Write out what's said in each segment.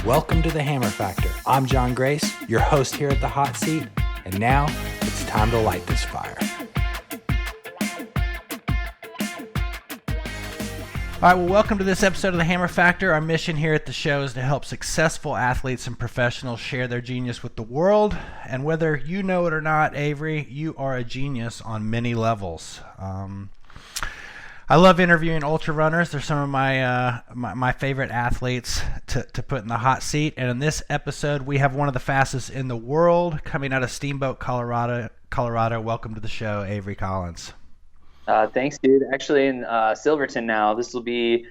Welcome to the Hammer Factor. I'm John Grace, your host here at the hot seat, and now it's time to light this fire. All right, well, welcome to this episode of the Hammer Factor. Our mission here at the show is to help successful athletes and professionals share their genius with the world. And whether you know it or not, Avery, you are a genius on many levels. I love interviewing ultra runners. They're some of my favorite athletes to put in the hot seat. And in this episode, we have one of the fastest in the world coming out of Steamboat, Colorado. Welcome to the show, Avery Collins. Thanks, dude. Actually, in Silverton now. This will be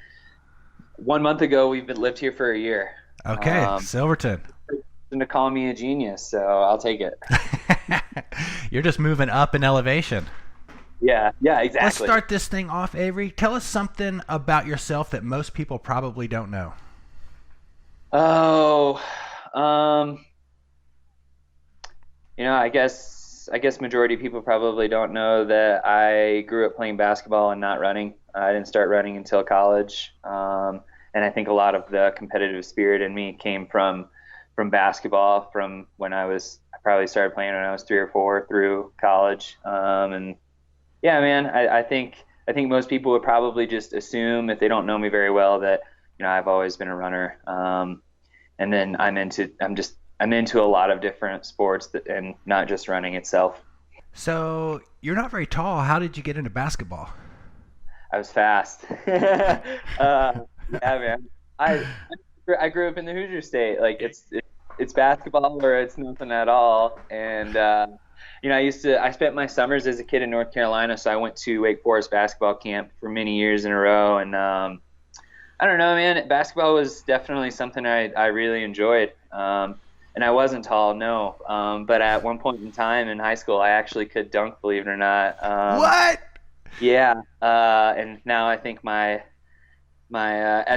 1 month ago. We've lived here for a year. Okay, Silverton. To call me a genius, so I'll take it. You're just moving up in elevation. Yeah, exactly. Let's start this thing off, Avery. Tell us something about yourself that most people probably don't know. I guess majority of people probably don't know that I grew up playing basketball and not running. I didn't start running until college, and I think a lot of the competitive spirit in me came from basketball. From when I probably started playing when I was 3 or 4 through college, and yeah, man, I think most people would probably just assume, if they don't know me very well, that I've always been a runner. And then I'm into a lot of different sports and not just running itself. So you're not very tall. How did you get into basketball? I was fast. Yeah, man. I grew up in the Hoosier State. Like it's basketball or it's nothing at all. And I spent my summers as a kid in North Carolina, so I went to Wake Forest basketball camp for many years in a row. And I don't know, man, basketball was definitely something I really enjoyed. And I wasn't tall, no. But at one point in time in high school, I actually could dunk, believe it or not. What? Yeah. And now I think my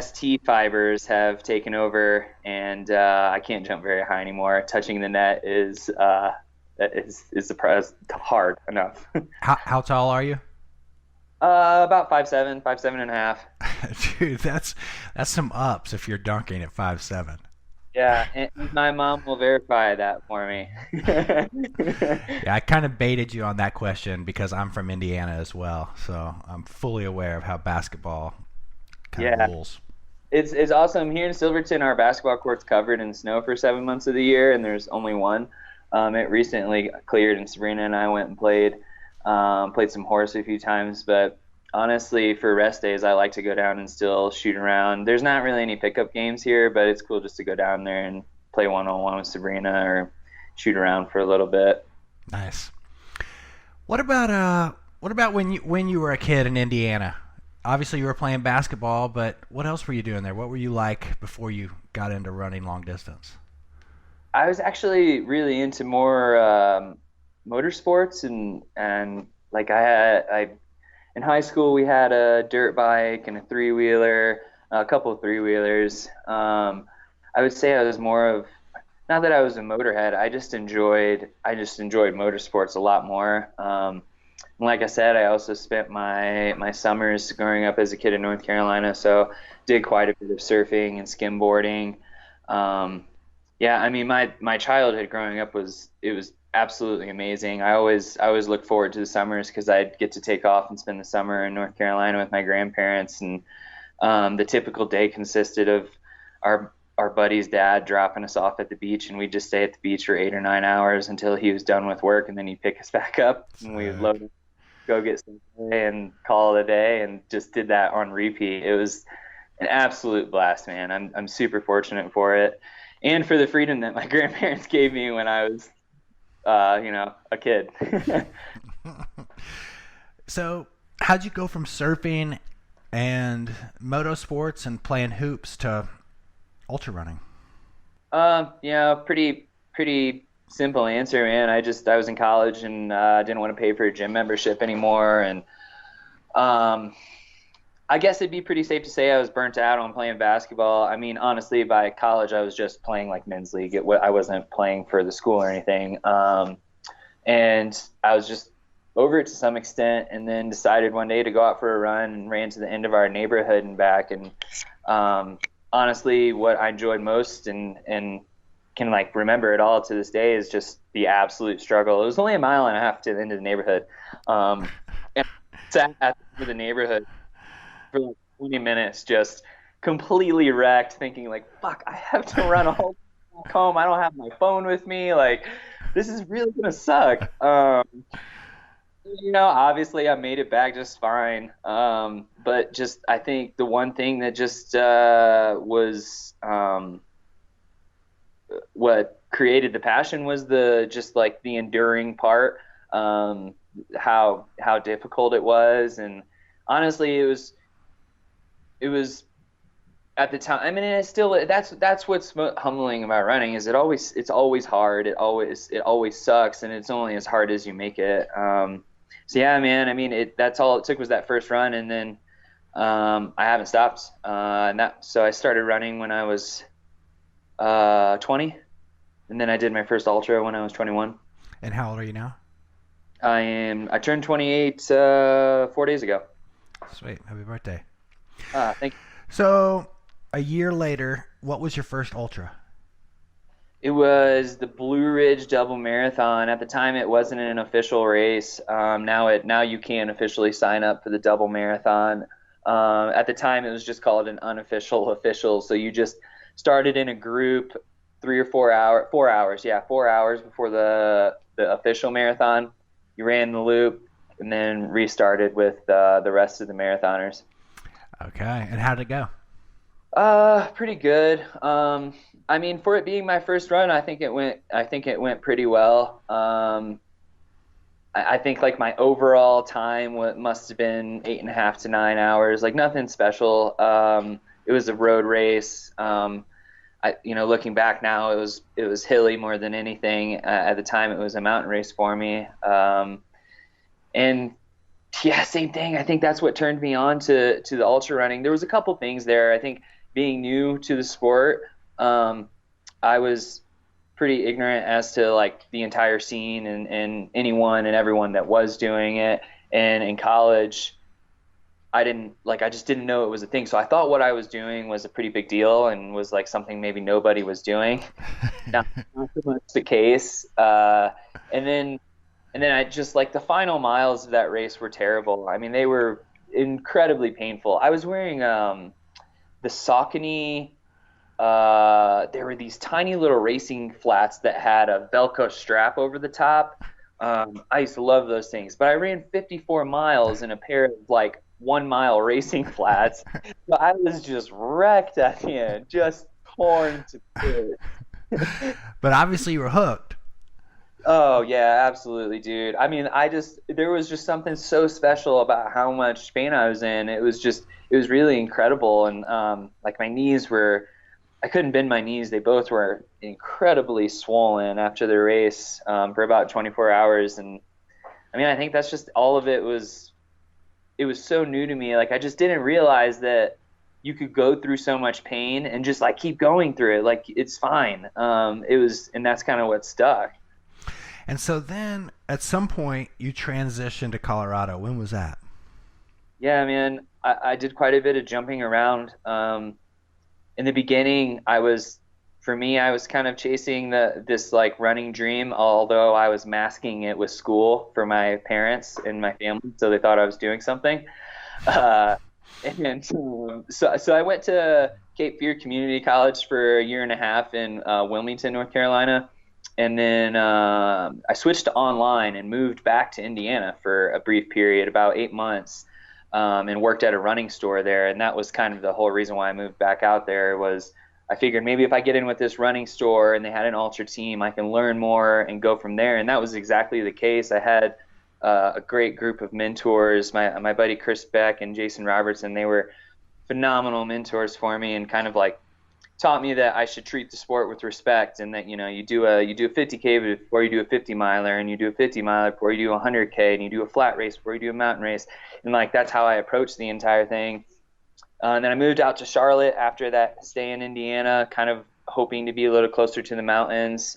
ST fibers have taken over, and I can't jump very high anymore. Touching the net is hard enough. How tall are you? About 5'7", 5'7.5". Dude, that's some ups if you're dunking at 5'7". Yeah, and my mom will verify that for me. Yeah, I kind of baited you on that question because I'm from Indiana as well, so I'm fully aware of how basketball kind of rules. It's awesome. Here in Silverton, our basketball court's covered in snow for 7 months of the year, and there's only one. It recently cleared, and Sabrina and I went and played some horse a few times, but honestly, for rest days, I like to go down and still shoot around. There's not really any pickup games here, but it's cool just to go down there and play one-on-one with Sabrina or shoot around for a little bit. Nice. What about when you were a kid in Indiana? Obviously, you were playing basketball, but what else were you doing there? What were you like before you got into running long distance? I was actually really into more motorsports, and like in high school, we had a dirt bike and a three-wheeler, a couple of three-wheelers. I would say I was more of, not that I was a motorhead, I just enjoyed motorsports a lot more. And like I said, I also spent my summers growing up as a kid in North Carolina, so did quite a bit of surfing and skimboarding. Yeah, I mean, my childhood growing up was absolutely amazing. I always look forward to the summers because I'd get to take off and spend the summer in North Carolina with my grandparents, and the typical day consisted of our buddy's dad dropping us off at the beach, and we'd just stay at the beach for 8 or 9 hours until he was done with work, and then he'd pick us back up, and we would load, go get some and call it a day, and just did that on repeat. It was an absolute blast, man. I'm super fortunate for it, and for the freedom that my grandparents gave me when I was a kid. So how'd you go from surfing and motorsports and playing hoops to ultra running? Pretty simple answer, man. I was in college and didn't want to pay for a gym membership anymore, and I guess it'd be pretty safe to say I was burnt out on playing basketball. I mean, honestly, by college, I was just playing like men's league. I wasn't playing for the school or anything. And I was just over it to some extent, and then decided one day to go out for a run and ran to the end of our neighborhood and back. And honestly what I enjoyed most, and can like remember it all to this day, is just the absolute struggle. It was only a mile and a half to the end of the neighborhood. And I sat at the end of the neighborhood for like 20 minutes, just completely wrecked, thinking like, fuck, I have to run all the way back home. I don't have my phone with me. Like, this is really gonna suck. Obviously I made it back just fine. But just I think the one thing that just was what created the passion was the just like the enduring part. How difficult it was, and honestly, it was at the time. I mean, it's still that's what's humbling about running is it's always hard. It always sucks, and it's only as hard as you make it. So yeah, man. I mean, that's all it took was that first run, and then I haven't stopped. So I started running when I was 20, and then I did my first ultra when I was 21. And how old are you now? I turned 28 4 days ago. Sweet. Happy birthday. Thank you. So, a year later, what was your first ultra? It was the Blue Ridge Double Marathon. At the time, it wasn't an official race. Now you can officially sign up for the Double Marathon. At the time, it was just called an unofficial official. So you just started in a group 4 hours before the official marathon. You ran the loop and then restarted with the rest of the marathoners. Okay. And how did it go? Pretty good. I mean, for it being my first run, I think it went pretty well. I think like my overall time must have been 8.5 to 9 hours, like nothing special. It was a road race. Looking back now, it was hilly more than anything. At the time, it was a mountain race for me. And yeah, same thing. I think that's what turned me on to the ultra running. There was a couple things there. I think being new to the sport, I was pretty ignorant as to like the entire scene and anyone and everyone that was doing it. And in college, I just didn't know it was a thing. So I thought what I was doing was a pretty big deal and was like something maybe nobody was doing. Not so much the case. And then I just like the final miles of that race were terrible. I mean, they were incredibly painful. I was wearing the Saucony. There were these tiny little racing flats that had a Velcro strap over the top. I used to love those things, but I ran 54 miles in a pair of like 1 mile racing flats. So I was just wrecked at the end, just torn to bits. But obviously you were hooked. Oh yeah, absolutely, dude. I mean, there was just something so special about how much pain I was in. It was really incredible, and like I couldn't bend my knees. They both were incredibly swollen after the race for about 24 hours, and I mean, I think that's just all of it was. It was so new to me. Like I just didn't realize that you could go through so much pain and just like keep going through it. Like it's fine. And that's kind of what stuck. And so then at some point you transitioned to Colorado. When was that? Yeah, man, I did quite a bit of jumping around. In the beginning, for me, I was kind of chasing this like running dream, although I was masking it with school for my parents and my family, so they thought I was doing something. So I went to Cape Fear Community College for a year and a half in Wilmington, North Carolina. And then I switched to online and moved back to Indiana for a brief period, about 8 months, and worked at a running store there. And that was kind of the whole reason why I moved back out there was I figured maybe if I get in with this running store and they had an ultra team, I can learn more and go from there. And that was exactly the case. I had a great group of mentors, my buddy Chris Beck and Jason Robertson. They were phenomenal mentors for me and kind of like taught me that I should treat the sport with respect, and that you do a 50K before you do a 50 miler, and you do a 50 miler before you do a 100K, and you do a flat race before you do a mountain race, and like that's how I approached the entire thing. And then I moved out to Charlotte after that stay in Indiana, kind of hoping to be a little closer to the mountains,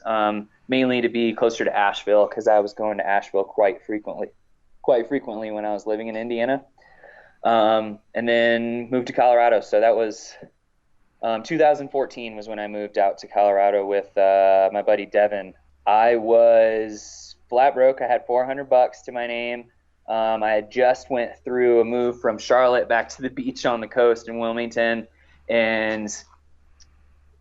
mainly to be closer to Asheville because I was going to Asheville quite frequently when I was living in Indiana. And then moved to Colorado. So that was 2014 was when I moved out to Colorado with my buddy Devin. I was flat broke. I had $400 to my name. I had just went through a move from Charlotte back to the beach on the coast in Wilmington, and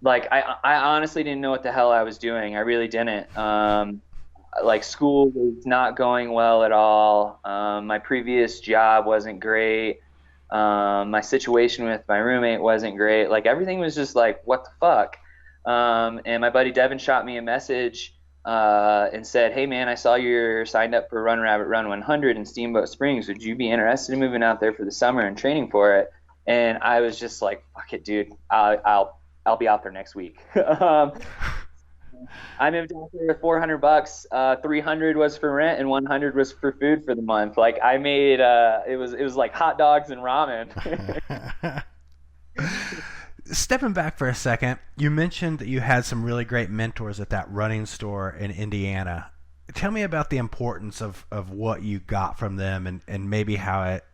like I honestly didn't know what the hell I was doing. I really didn't. Like school was not going well at all. My previous job wasn't great. My situation with my roommate wasn't great. Like everything was just like, what the fuck? And my buddy Devin shot me a message and said, hey man, I saw you're signed up for Run Rabbit Run 100 in Steamboat Springs. Would you be interested in moving out there for the summer and training for it? And I was just like, fuck it, dude. I'll be out there next week. I moved out there with $400. 300 was for rent and 100 was for food for the month. Like I made it was like hot dogs and ramen. Stepping back for a second, you mentioned that you had some really great mentors at that running store in Indiana. Tell me about the importance of what you got from them and maybe how it,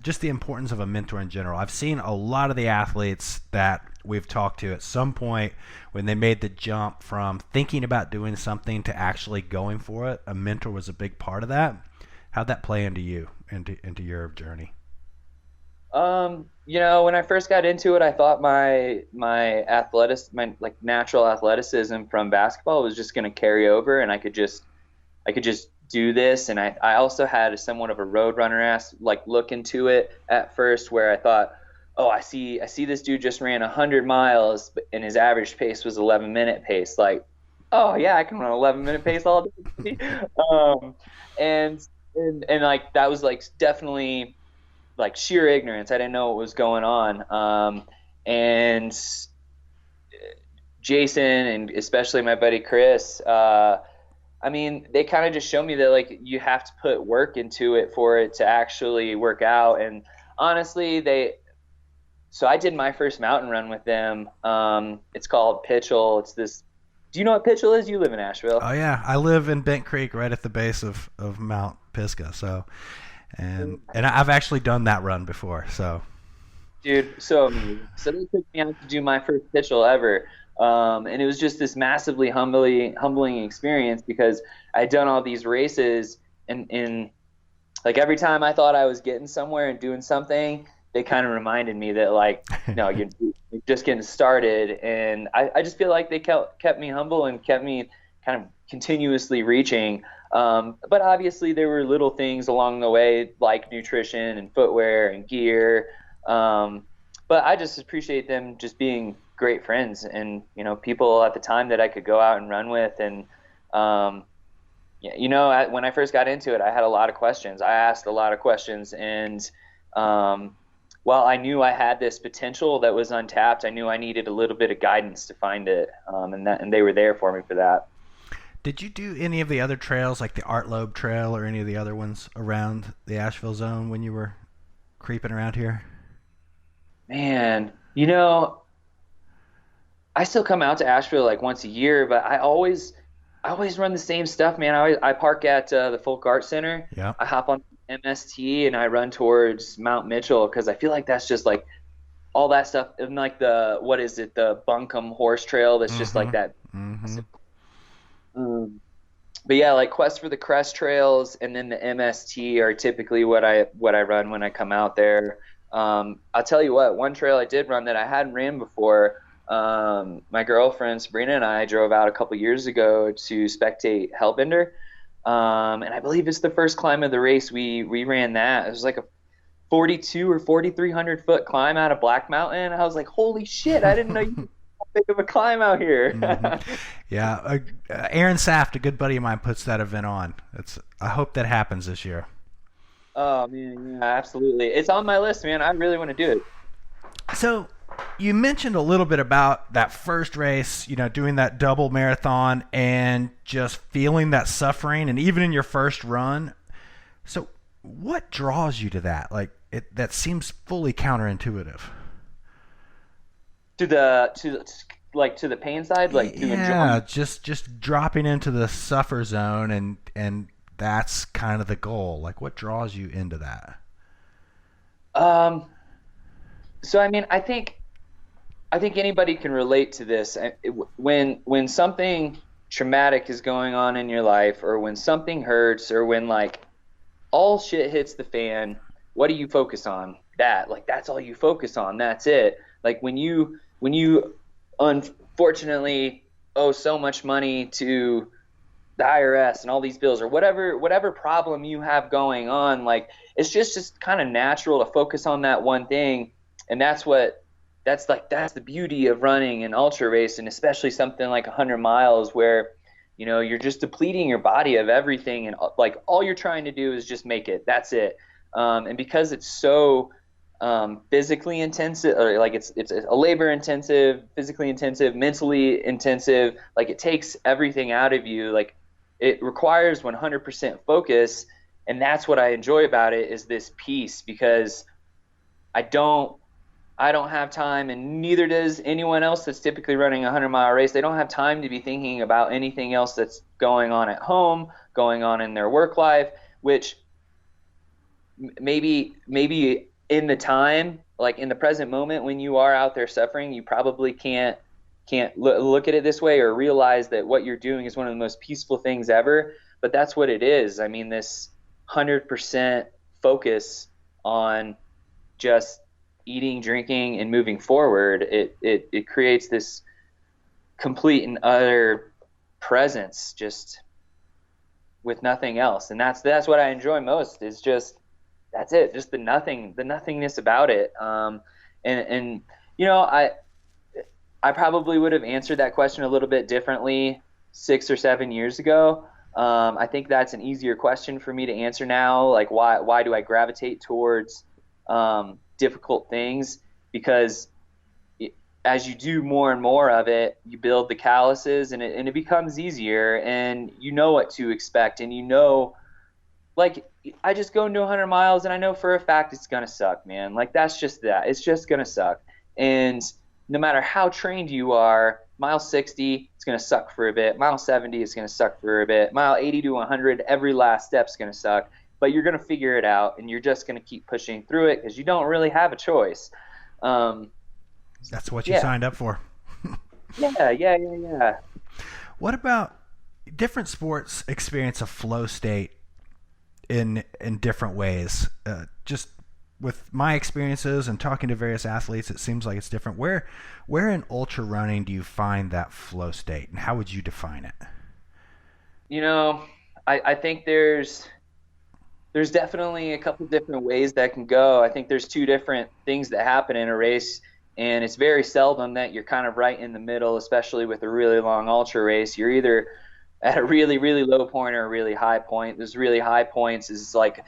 just the importance of a mentor in general. I've seen a lot of the athletes that we've talked to at some point when they made the jump from thinking about doing something to actually going for it. A mentor was a big part of that. How'd that play into you, into your journey? You know, when I first got into it, I thought my like natural athleticism from basketball was just going to carry over, and I could just do this. And I also had somewhat of a road runner like look into it at first, where I thought, oh, I see this dude just ran 100 miles and his average pace was 11-minute pace. Like, oh yeah, I can run 11-minute pace all day. And like that was like definitely like sheer ignorance. I didn't know what was going on. And Jason and especially my buddy Chris, I mean, they kind of just show me that like you have to put work into it for it to actually work out. And honestly, so I did my first mountain run with them. It's called Pitchell. It's this. Do you know what Pitchell is? You live in Asheville. Oh yeah, I live in Bent Creek, right at the base of Mount Pisgah. So, and I've actually done that run before. So, dude, so they took me out to do my first Pitchell ever. And it was just this massively humbling experience because I had done all these races and like every time I thought I was getting somewhere and doing something, they kind of reminded me that like, no, you're just getting started. And I just feel like they kept me humble and kept me kind of continuously reaching. But obviously there were little things along the way like nutrition and footwear and gear. But I just appreciate them just being great friends and, you know, people at the time that I could go out and run with. And, you know, when I first got into it, I had a lot of questions. I asked a lot of questions. And while I knew I had this potential that was untapped, I knew I needed a little bit of guidance to find it. And they were there for me for that. Did you do any of the other trails, like the Art Loeb Trail or any of the other ones around the Asheville zone when you were creeping around here? Man, you know, I still come out to Asheville like once a year, but I always run the same stuff, man. I park at the Folk Art Center. Yeah. I hop on MST and I run towards Mount Mitchell because I feel like that's just like all that stuff. And like the Buncombe Horse Trail that's just like that. Mm-hmm. But yeah, like Quest for the Crest trails and then the MST are typically what I run when I come out there. I'll tell you what, one trail I did run that I hadn't ran before. My girlfriend Sabrina and I drove out a couple years ago to spectate Hellbender. And I believe it's the first climb of the race. We ran that. It was like a 42 or 4,300 foot climb out of Black Mountain. I was like, holy shit, I didn't know you could how big of a climb out here. Mm-hmm. Yeah. Aaron Saft, a good buddy of mine, puts that event on. I hope that happens this year. Oh man, yeah, absolutely. It's on my list, man. I really want to do it. So you mentioned a little bit about that first race, you know, doing that double marathon and just feeling that suffering, and even in your first run. So what draws you to that? Like that seems fully counterintuitive. To the pain side, like to yeah, just dropping into the suffer zone, and that's kind of the goal. Like, what draws you into that? So I mean, I think I think anybody can relate to this. When something traumatic is going on in your life, or when something hurts, or when like all shit hits the fan, what do you focus on? That, like, that's all you focus on. That's it. Like when you unfortunately owe so much money to the IRS and all these bills, or whatever problem you have going on, like it's just kind of natural to focus on that one thing. And that's the beauty of running an ultra race, and especially something like 100 miles where you're just depleting your body of everything, and like all you're trying to do is just make it. That's it. And because it's so physically intensive, or like it's a labor intensive, physically intensive, mentally intensive, like it takes everything out of you. Like it requires 100% focus, and that's what I enjoy about it, is this piece, because I don't have time, and neither does anyone else that's typically running a 100-mile race. They don't have time to be thinking about anything else that's going on at home, going on in their work life, which maybe in the time, like in the present moment when you are out there suffering, you probably can't look at it this way, or realize that what you're doing is one of the most peaceful things ever. But that's what it is. I mean, this 100% focus on just eating, drinking, and moving forward, it creates this complete and utter presence, just with nothing else. And that's what I enjoy most, is just, that's it, just the nothingness about it. And I probably would have answered that question a little bit differently 6 or 7 years ago. I think that's an easier question for me to answer now. Like, why do I gravitate towards difficult things? Because as you do more and more of it, you build the calluses, and it becomes easier, and you know what to expect. And like, I just go into 100 miles, and I know for a fact it's gonna suck, man. Like, that's just that. It's just gonna suck. And no matter how trained you are, mile 60, it's gonna suck for a bit. Mile 70, it's gonna suck for a bit. Mile 80 to 100, every last step's gonna suck. But you're going to figure it out, and you're just going to keep pushing through it, because you don't really have a choice. That's what you signed up for. Yeah. What about different sports experience a flow state in different ways? Just with my experiences and talking to various athletes, it seems like it's different. Where in ultra running do you find that flow state, and how would you define it? I think there's definitely a couple different ways that can go. I think there's two different things that happen in a race, and it's very seldom that you're kind of right in the middle, especially with a really long ultra race. You're either at a really, really low point or a really high point. Those really high points is like,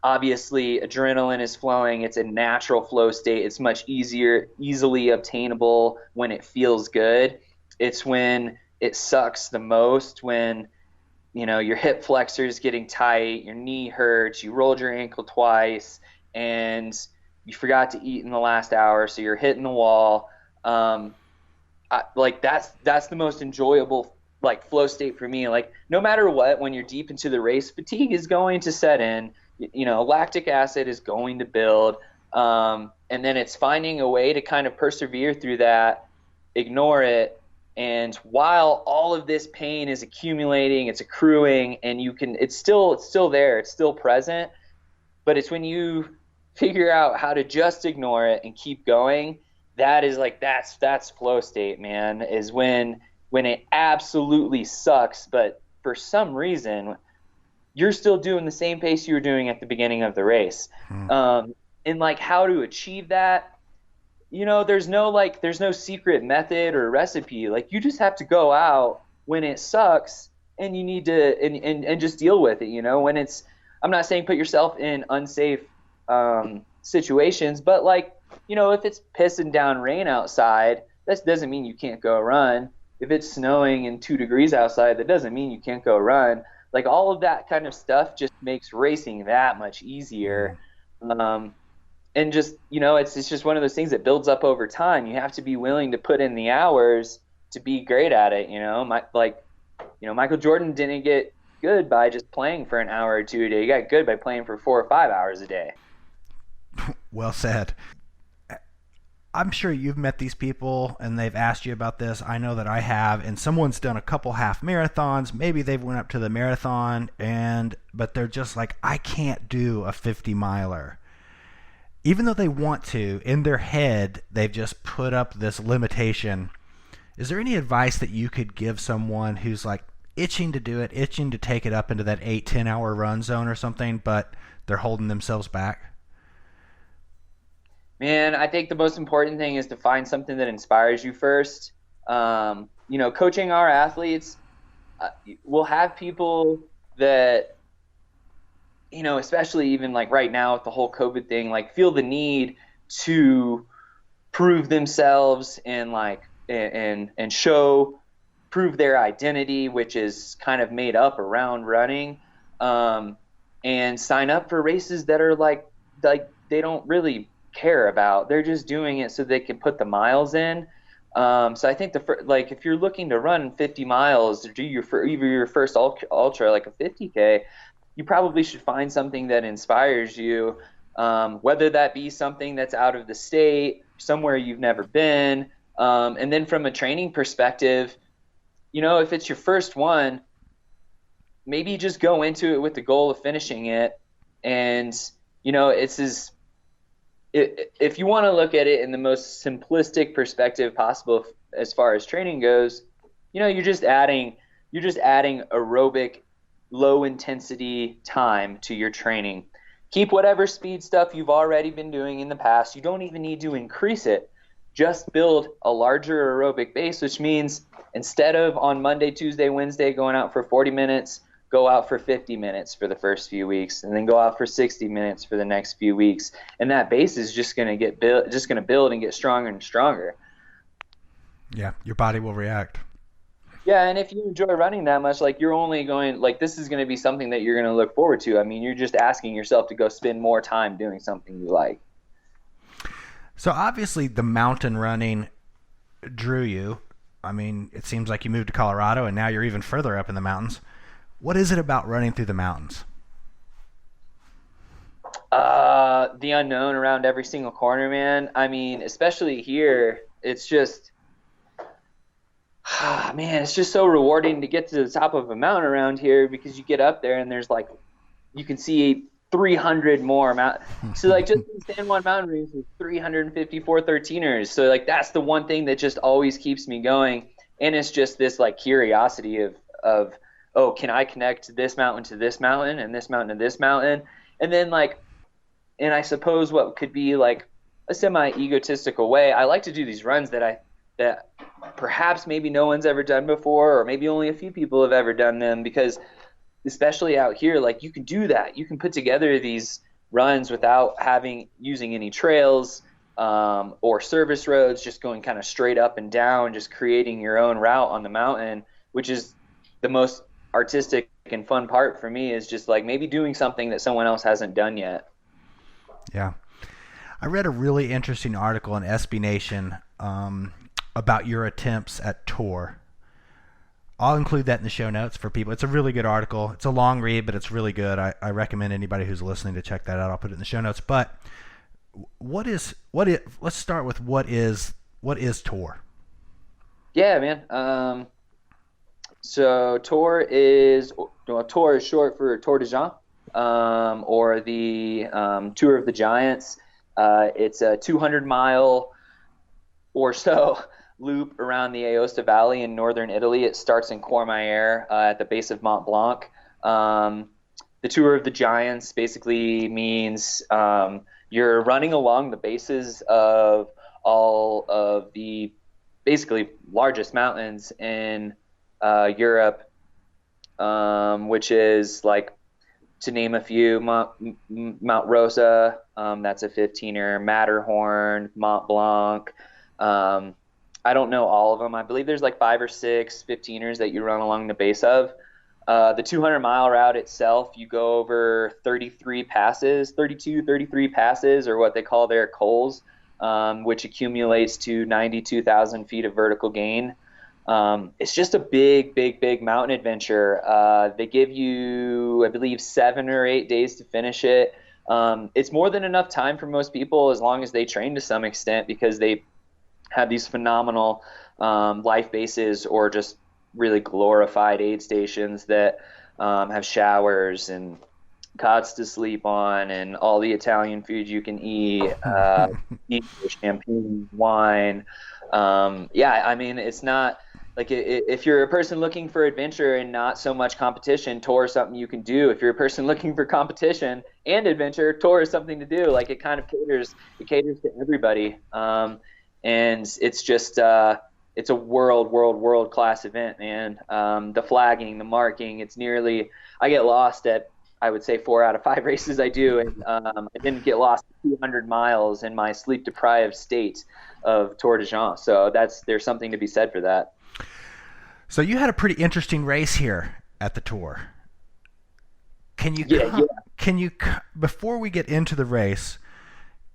obviously adrenaline is flowing. It's a natural flow state. It's much easily obtainable when it feels good. It's when it sucks the most, when your hip flexor is getting tight, your knee hurts, you rolled your ankle twice, and you forgot to eat in the last hour, so you're hitting the wall. Like that's the most enjoyable like flow state for me. Like, no matter what, when you're deep into the race, fatigue is going to set in. Lactic acid is going to build, and then it's finding a way to kind of persevere through that, ignore it. And while all of this pain is accumulating, it's accruing, and it's still there, it's still present. But it's when you figure out how to just ignore it and keep going, that's flow state, man. Is when it absolutely sucks, but for some reason you're still doing the same pace you were doing at the beginning of the race. And like, how to achieve that, there's no secret method or recipe. Like, you just have to go out when it sucks, and you need to and just deal with it. When I'm not saying put yourself in unsafe situations, but like, if it's pissing down rain outside, that doesn't mean you can't go run. If it's snowing and 2 degrees outside, that doesn't mean you can't go run. Like, all of that kind of stuff just makes racing that much easier. And just, it's just one of those things that builds up over time. You have to be willing to put in the hours to be great at it. Michael Jordan didn't get good by just playing for an hour or two a day. He got good by playing for 4 or 5 hours a day. Well said. I'm sure you've met these people and they've asked you about this. I know that I have, and someone's done a couple half marathons. Maybe they've went up to the marathon, but they're just like, I can't do a 50 miler. Even though they want to, in their head, they've just put up this limitation. Is there any advice that you could give someone who's like itching to do it, itching to take it up into that 8-10 hour run zone or something, but they're holding themselves back? Man, I think the most important thing is to find something that inspires you first. Coaching our athletes, we'll have people that, especially even like right now with the whole COVID thing, like feel the need to prove themselves and prove their identity, which is kind of made up around running, and sign up for races that are like they don't really care about. They're just doing it so they can put the miles in. So I think if you're looking to run 50 miles or do your first ultra, like a 50K, you probably should find something that inspires you, whether that be something that's out of the state, somewhere you've never been. And then from a training perspective, if it's your first one, maybe just go into it with the goal of finishing it. And, if you want to look at it in the most simplistic perspective possible as far as training goes, you're just adding aerobic low intensity time to your training. Keep whatever speed stuff you've already been doing in the past. You don't even need to increase it. Just build a larger aerobic base, which means instead of on Monday, Tuesday, Wednesday going out for 40 minutes, go out for 50 minutes for the first few weeks, and then go out for 60 minutes for the next few weeks. And that base is just going to build and get stronger and stronger. Yeah, your body will react. Yeah, and if you enjoy running that much, like you're only going, like this is going to be something that you're going to look forward to. I mean, you're just asking yourself to go spend more time doing something you like. So obviously the mountain running drew you. I mean, it seems like you moved to Colorado and now you're even further up in the mountains. What is it about running through the mountains? The unknown around every single corner, man. I mean, especially here, it's just, man, it's just so rewarding to get to the top of a mountain around here because you get up there and there's like, you can see 300 more mountains. So like just in San Juan Mountain Range, there's 354 13ers. So like that's the one thing that just always keeps me going. And it's just this like curiosity of oh, can I connect this mountain to this mountain and this mountain to this mountain? And then and I suppose what could be like a semi-egotistical way, I like to do these runs that perhaps maybe no one's ever done before, or maybe only a few people have ever done them, because especially out here, like you can do that. You can put together these runs without using any trails or service roads, just going kind of straight up and down, just creating your own route on the mountain, which is the most artistic and fun part for me, is just like maybe doing something that someone else hasn't done yet. Yeah. I read a really interesting article in SB Nation about your attempts at tour. I'll include that in the show notes for people. It's a really good article. It's a long read, but it's really good. I recommend anybody who's listening to check that out. I'll put it in the show notes. But let's start with what is tour? Yeah, man. So tour is short for Tour de Jean, or the Tour of the Giants. It's a 200-mile or so loop around the Aosta Valley in northern Italy. It starts in Courmayeur at the base of Mont Blanc. The Tour of the Giants basically means you're running along the bases of all of the basically largest mountains in Europe, which is, like, to name a few, Mount Rosa, that's a 15er, Matterhorn, Mont Blanc. I don't know all of them. I believe there's like 5 or 6 15ers that you run along the base of. The 200-mile route itself, you go over 33 passes, or what they call their cols, which accumulates to 92,000 feet of vertical gain. It's just a big mountain adventure. They give you, I believe, 7 or 8 days to finish it. It's more than enough time for most people as long as they train to some extent, because they have these phenomenal life bases or just really glorified aid stations that have showers and cots to sleep on and all the Italian food you can eat champagne, wine. Yeah, I mean, it's not like if you're a person looking for adventure and not so much competition, tour is something you can do. If you're a person looking for competition and adventure, tour is something to do. Like it kind of caters to everybody. And it's just it's a world class event, man. The flagging, the marking, it's nearly I get lost at I would say 4 out of 5 races I do, and I didn't get lost 200 miles in my sleep deprived state of Tour de Jean. So there's something to be said for that. So you had a pretty interesting race here at the Tour. Can you before we get into the race,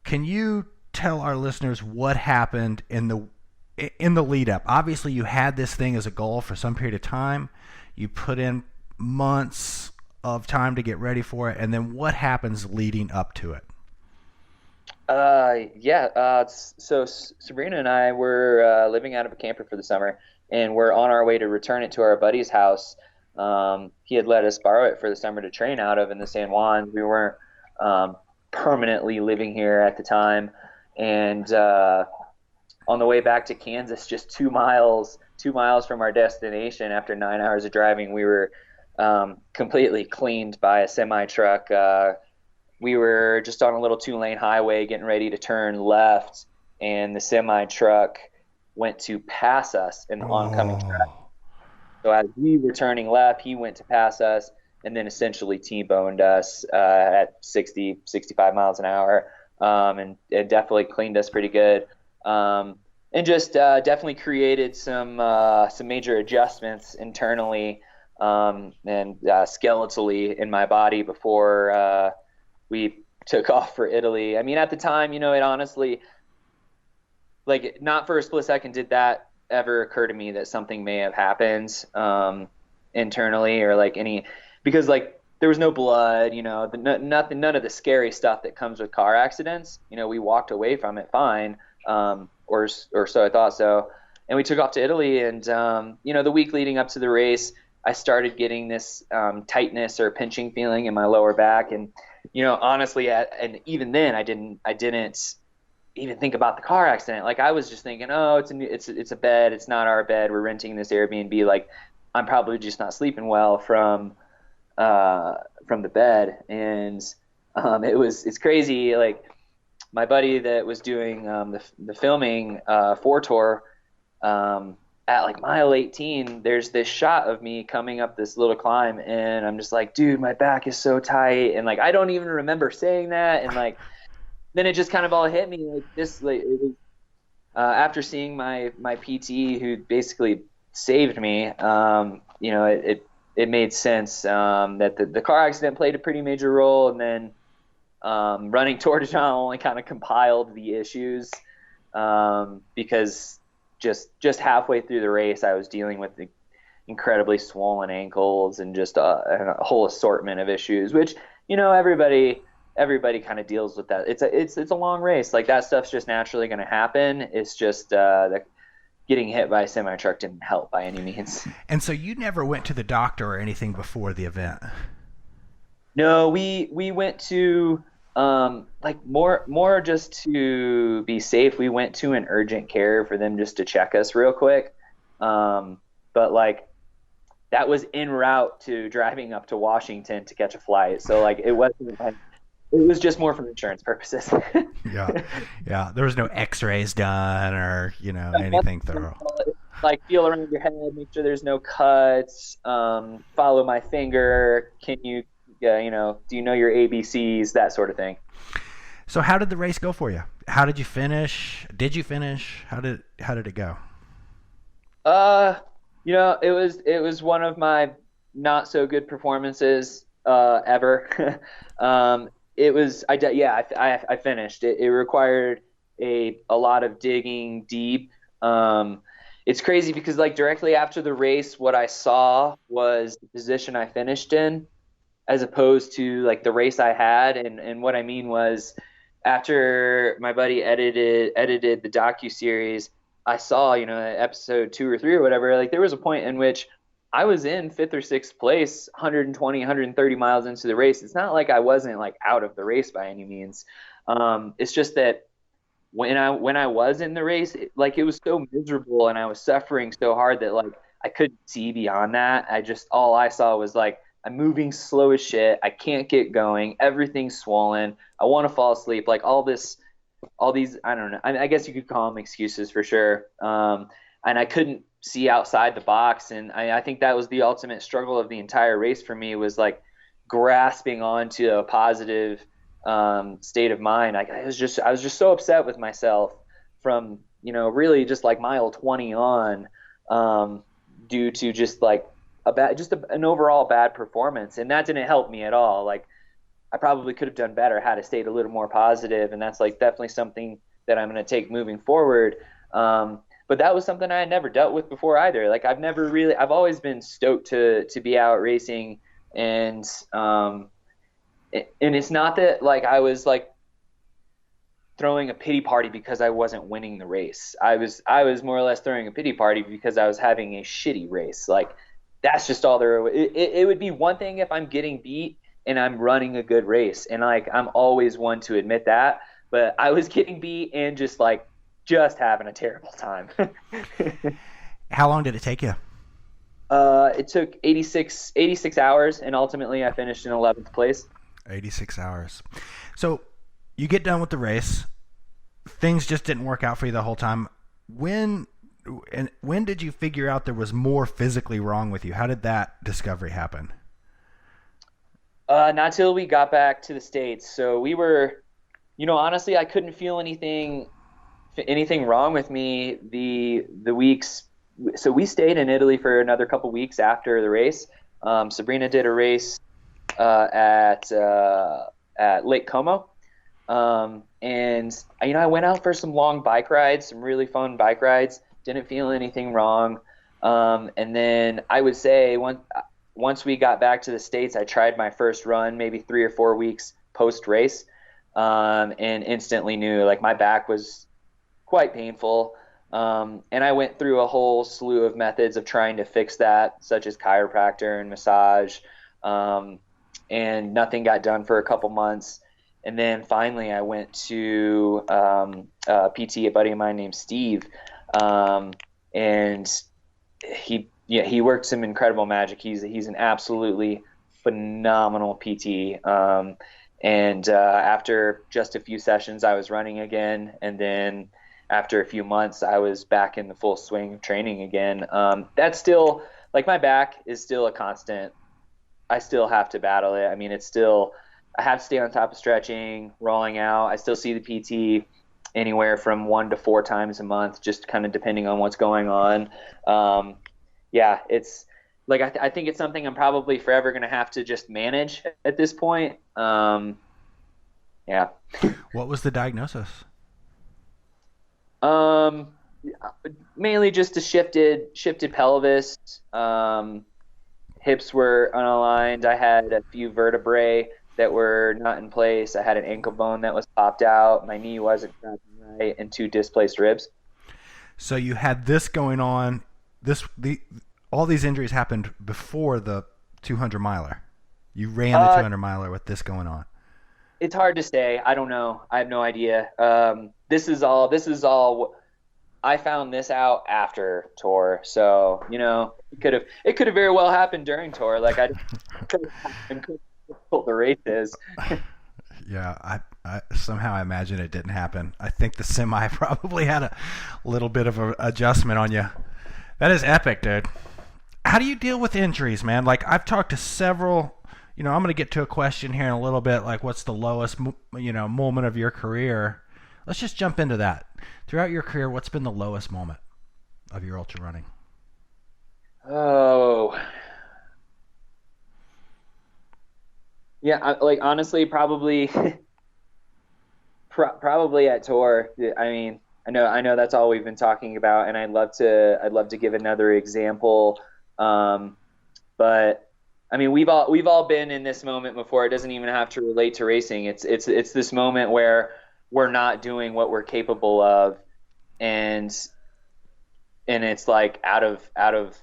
can you tell our listeners what happened in the lead up? Obviously, you had this thing as a goal for some period of time. You put in months of time to get ready for it, and then what happens leading up to it? So Sabrina and I were living out of a camper for the summer, and we're on our way to return it to our buddy's house. He had let us borrow it for the summer to train out of in the San Juan. We weren't permanently living here at the time, and on the way back to Kansas, just 2 miles from our destination, after 9 hours of driving, we were completely cleaned by a semi truck. We were just on a little 2-lane highway getting ready to turn left, and the semi truck went to pass us in the oncoming traffic. So as we were turning left, he went to pass us and then essentially T-boned us at 60, 65 miles an hour, and it definitely cleaned us pretty good. And just definitely created some major adjustments internally and skeletally in my body before we took off for Italy. I mean, at the time, it honestly, like, not for a split second did that ever occur to me that something may have happened internally, or because like there was no blood, nothing, none of the scary stuff that comes with car accidents. We walked away from it fine, or so I thought so. And we took off to Italy, and the week leading up to the race, I started getting this tightness or pinching feeling in my lower back, and honestly, and even then, I didn't even think about the car accident. Like, I was just thinking, oh, it's a bed, it's not our bed, we're renting this Airbnb. Like, I'm probably just not sleeping well from the bed, and it's crazy. Like, my buddy that was doing the filming for Tour, at like mile 18, there's this shot of me coming up this little climb, and I'm just like, dude, my back is so tight, and like I don't even remember saying that, and like then it just kind of all hit me like this. Like, it was after seeing my PT, who basically saved me. It made sense that the car accident played a pretty major role, and then running Tour de Jean only kind of compiled the issues, because just halfway through the race, I was dealing with the incredibly swollen ankles and just a whole assortment of issues, which everybody kind of deals with that. It's a long race. Like, that stuff's just naturally going to happen. It's just that getting hit by a semi truck didn't help by any means. And so you never went to the doctor or anything before the event? No, we went to more just to be safe. We went to an urgent care for them just to check us real quick. But like, that was en route to driving up to Washington to catch a flight. So like, it was just more for insurance purposes. Yeah. There was no X-rays done or anything thorough. Like, feel around your head, make sure there's no cuts. Follow my finger. Can you? Do you know your ABCs, that sort of thing. So how did the race go for you? How did you finish? Did you finish? How did it go? It was one of my not so good performances ever. I finished. It required a lot of digging deep. It's crazy because, like, directly after the race, what I saw was the position I finished in. as opposed to like the race I had. And what I mean was, after my buddy edited the docu-series, I saw, episode 2 or 3 or whatever, like there was a point in which I was in fifth or sixth place, 120, 130 miles into the race. It's not like I wasn't like out of the race by any means. It's just that when I was in the race, it was so miserable and I was suffering so hard that like I couldn't see beyond that. All I saw was like I'm moving slow as shit. I can't get going. Everything's swollen. I want to fall asleep. Like all these, I don't know. I guess you could call them excuses for sure. And I couldn't see outside the box. And I think that was the ultimate struggle of the entire race for me, was like grasping onto a positive state of mind. I was just so upset with myself from, really just like mile 20 on, due to just like an overall bad performance. And that didn't help me at all. Like I probably could have done better had I stayed a little more positive. And that's like definitely something that I'm going to take moving forward. But that was something I had never dealt with before either. Like I've always been stoked to be out racing. And it's not that like I was like throwing a pity party because I wasn't winning the race. I was more or less throwing a pity party because I was having a shitty race. Like that's just all there. It would be one thing if I'm getting beat and I'm running a good race, and like I'm always one to admit that. But I was getting beat and just having a terrible time. How long did it take you? It took 86 hours, and ultimately I finished in 11th place. 86 hours. So you get done with the race. Things just didn't work out for you the whole time. When did you figure out there was more physically wrong with you? How did that discovery happen? Not till we got back to the States. So we were, honestly, I couldn't feel anything wrong with me the weeks. So we stayed in Italy for another couple weeks after the race. Sabrina did a race at Lake Como. And I went out for some long bike rides, some really fun bike rides. Didn't feel anything wrong. And then I would say once we got back to the States, I tried my first run, maybe 3 or 4 weeks post race, and instantly knew like my back was quite painful. And I went through a whole slew of methods of trying to fix that, such as chiropractor and massage. And nothing got done for a couple months. And then finally I went to a PT, a buddy of mine named Steve. And he worked some incredible magic. He's an absolutely phenomenal PT. And after just a few sessions, I was running again. And then after a few months, I was back in the full swing of training again. That's still, like, my back is still a constant. I still have to battle it. I mean, I have to stay on top of stretching, rolling out. I still see the PT anywhere from 1 to 4 times a month, just kind of depending on what's going on. It's like, I think it's something I'm probably forever going to have to just manage at this point. What was the diagnosis? Mainly just a shifted pelvis. Hips were unaligned. I had a few vertebrae that were not in place. I had an ankle bone that was popped out. My knee wasn't tracking right, and 2 displaced ribs. So you had this going on. All these injuries happened before the 200 miler. You ran the 200 miler with this going on. It's hard to say. I don't know. I have no idea. This is all. I found this out after tour, so it could have very well happened during tour. Like I could have difficult the race is. Yeah, I somehow imagine it didn't happen. I think the semi probably had a little bit of an adjustment on you. That is epic, dude. How do you deal with injuries, man? Like I've talked to several. I'm going to get to a question here in a little bit. Like, what's the lowest, moment of your career? Let's just jump into that. Throughout your career, what's been the lowest moment of your ultra running? Oh, yeah. Honestly, probably at tour. I mean, I know that's all we've been talking about, and I'd love to give another example. But I mean, we've all been in this moment before. It doesn't even have to relate to racing. It's this moment where we're not doing what we're capable of, and it's like out of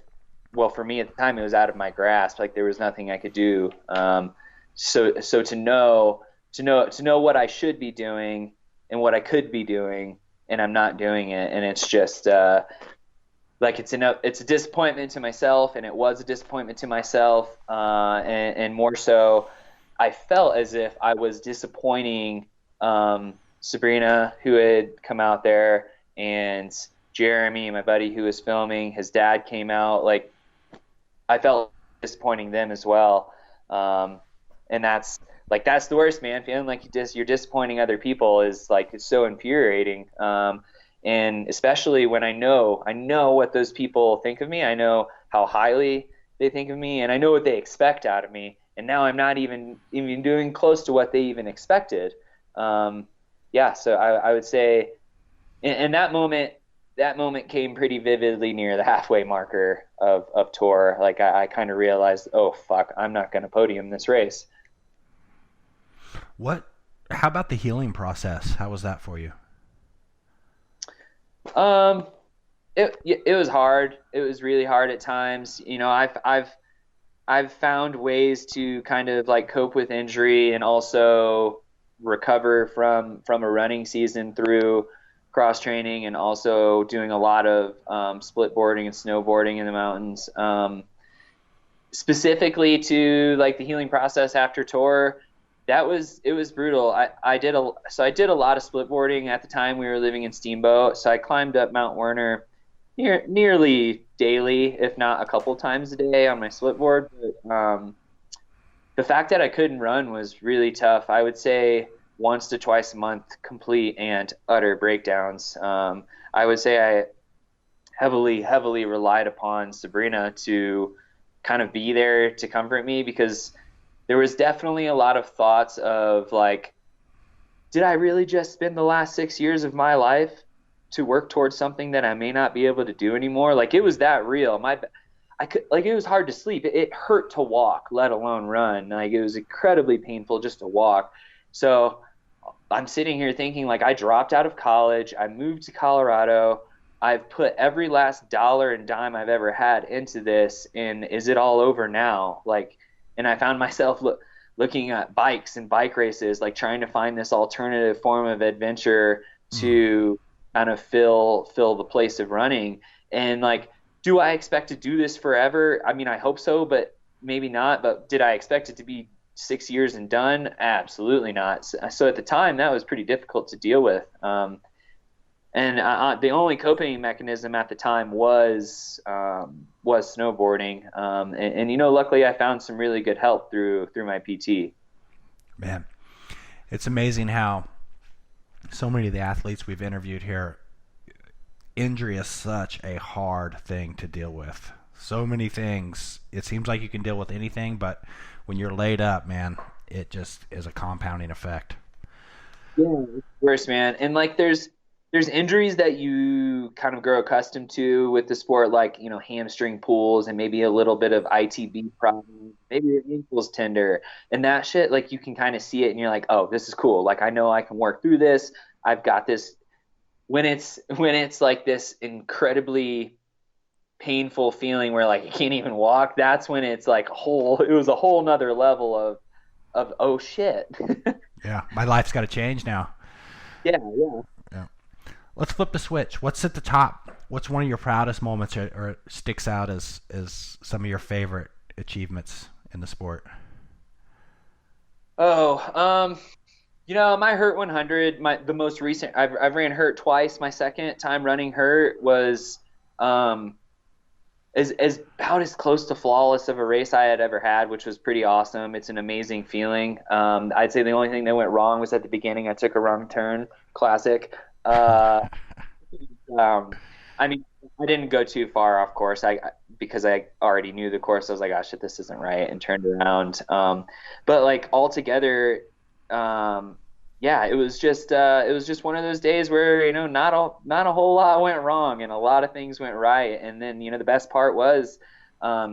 well, for me at the time it was out of my grasp. Like there was nothing I could do. So to know what I should be doing and what I could be doing, and I'm not doing it, and it's just like it's a disappointment to myself, and it was a disappointment to myself, and more so, I felt as if I was disappointing Sabrina, who had come out there, and Jeremy, my buddy who was filming. His dad came out. Like I felt disappointing them as well, and that's the worst, man. Feeling like you're disappointing other people is like it's so infuriating. And especially when I know what those people think of me. I know how highly they think of me, and I know what they expect out of me. And now I'm not even doing close to what they even expected. Yeah, so I would say, and that moment came pretty vividly near the halfway marker of tour. Like I kind of realized, oh fuck, I'm not going to podium this race. How about the healing process? How was that for you? Um, it was hard. It was really hard at times. I've found ways to kind of like cope with injury and also recover from a running season through cross training, and also doing a lot of split boarding and snowboarding in the mountains. Specifically to like the healing process after tour, it was brutal. I did a lot of split boarding at the time. We were living in Steamboat, so I climbed up Mount Werner nearly daily, if not a couple times a day on my split board. But the fact that I couldn't run was really tough. I would say once to twice a month, complete and utter breakdowns. I would say I heavily relied upon Sabrina to kind of be there to comfort me, because there was definitely a lot of thoughts of like, did I really just spend the last 6 years of my life to work towards something that I may not be able to do anymore? Like it was that real. It was hard to sleep. It hurt to walk, let alone run. Like it was incredibly painful just to walk. So I'm sitting here thinking, like, I dropped out of college. I moved to Colorado. I've put every last dollar and dime I've ever had into this, and is it all over now? Like, and I found myself looking at bikes and bike races, like trying to find this alternative form of adventure to kind of fill the place of running. And like, do I expect to do this forever? I mean, I hope so, but maybe not. But did I expect it to be 6 years and done? Absolutely not. So at the time, that was pretty difficult to deal with. And the only coping mechanism at the time was snowboarding. And luckily I found some really good help through my PT. Man, it's amazing how so many of the athletes we've interviewed here, injury is such a hard thing to deal with. So many things. It seems like you can deal with anything, but when you're laid up, man, it just is a compounding effect. Yeah, it's worse, man. And like there's injuries that you kind of grow accustomed to with the sport, like, hamstring pulls and maybe a little bit of ITB problems, maybe your ankle's tender, and that shit, like you can kind of see it and you're like, oh, this is cool. Like I know I can work through this. I've got this. When it's like this incredibly painful feeling where like you can't even walk, that's when it's like it was a whole nother level of oh shit. Yeah, my life's got to change now. Yeah. Let's flip the switch. What's at the top? What's one of your proudest moments, or sticks out as some of your favorite achievements in the sport? Oh, my Hurt 100, the most recent, I've ran Hurt twice. My second time running Hurt was as about as close to flawless of a race I had ever had, which was pretty awesome. It's an amazing feeling. I'd say the only thing that went wrong was at the beginning. I took a wrong turn. Classic. I mean, I didn't go too far off course. Because I already knew the course. I was like, oh shit, this isn't right, and turned around. But like altogether, yeah, it was just one of those days where not a whole lot went wrong and a lot of things went right. And then the best part was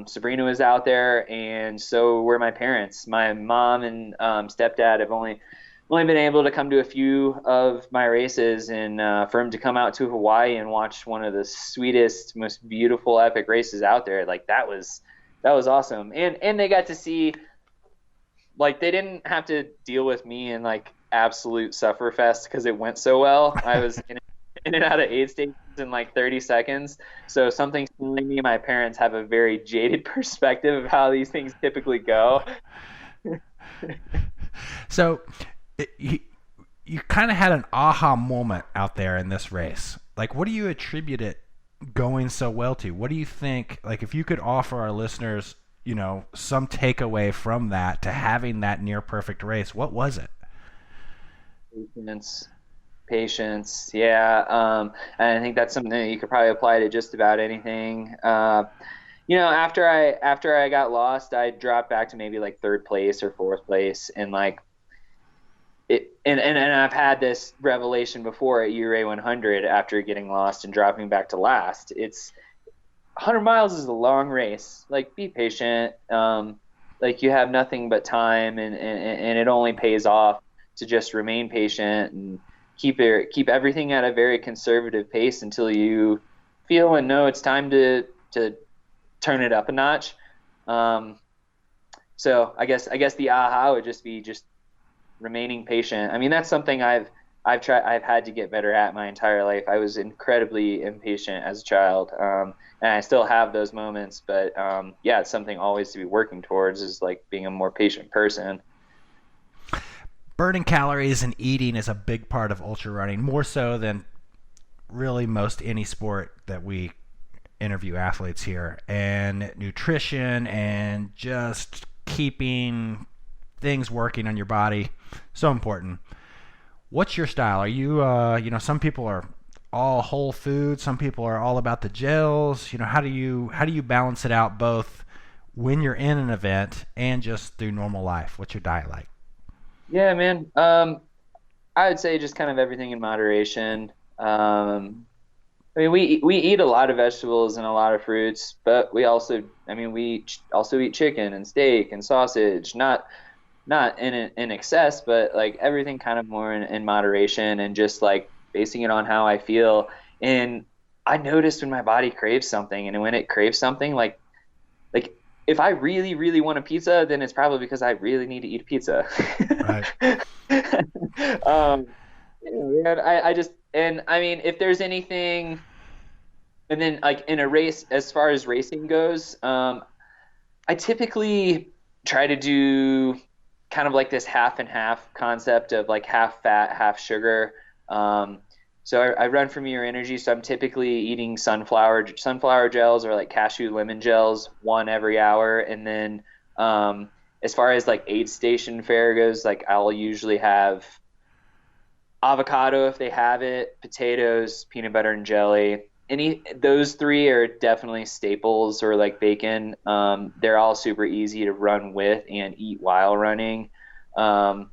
Sabrina was out there, and so were my parents. My mom and stepdad have only been able to come to a few of my races, and for him to come out to Hawaii and watch one of the sweetest, most beautiful, epic races out there, like that was awesome. And they got to see, like, they didn't have to deal with me in like absolute sufferfest because it went so well. I was in and out of aid stations in like 30 seconds. So something's telling me my parents have a very jaded perspective of how these things typically go. So you kind of had an aha moment out there in this race. Like, what do you attribute it going so well to? What do you think, like, if you could offer our listeners, some takeaway from that to having that near perfect race, what was it? Patience. Yeah. And I think that's something that you could probably apply to just about anything. After I got lost, I dropped back to maybe like third place or fourth place, and like and I've had this revelation before at URA 100 after getting lost and dropping back to last. It's 100 miles is a long race. Like, be patient. Like, you have nothing but time, and it only pays off to just remain patient and keep everything at a very conservative pace until you feel and know it's time to turn it up a notch. So I guess the aha would just be remaining patient. I mean, that's something I've had to get better at my entire life. I was incredibly impatient as a child, and I still have those moments. But yeah, it's something always to be working towards, is like being a more patient person. Burning calories and eating is a big part of ultra running, more so than really most any sport that we interview athletes here. And nutrition and just keeping things working on your body, so important. What's your style? Are you some people are all whole food, some people are all about the gels. How do you balance it out, both when you're in an event and just through normal life? What's your diet like? Yeah, man. I would say just kind of everything in moderation. I mean, we eat a lot of vegetables and a lot of fruits, but we also eat chicken and steak and sausage, not in excess, but like everything kind of more in moderation, and just like basing it on how I feel. And I noticed when my body craves something, and when it craves something, like if I really, really want a pizza, then it's probably because I really need to eat a pizza. Right. Man, I mean, if there's anything, and then like in a race, as far as racing goes, I typically try to do kind of like this half and half concept of like half fat, half sugar. So I run for Mere Energy, so I'm typically eating sunflower gels or like cashew lemon gels, one every hour. And then as far as like aid station fare goes, like I'll usually have avocado if they have it, potatoes, peanut butter and jelly. Those three are definitely staples, or like bacon. They're all super easy to run with and eat while running. But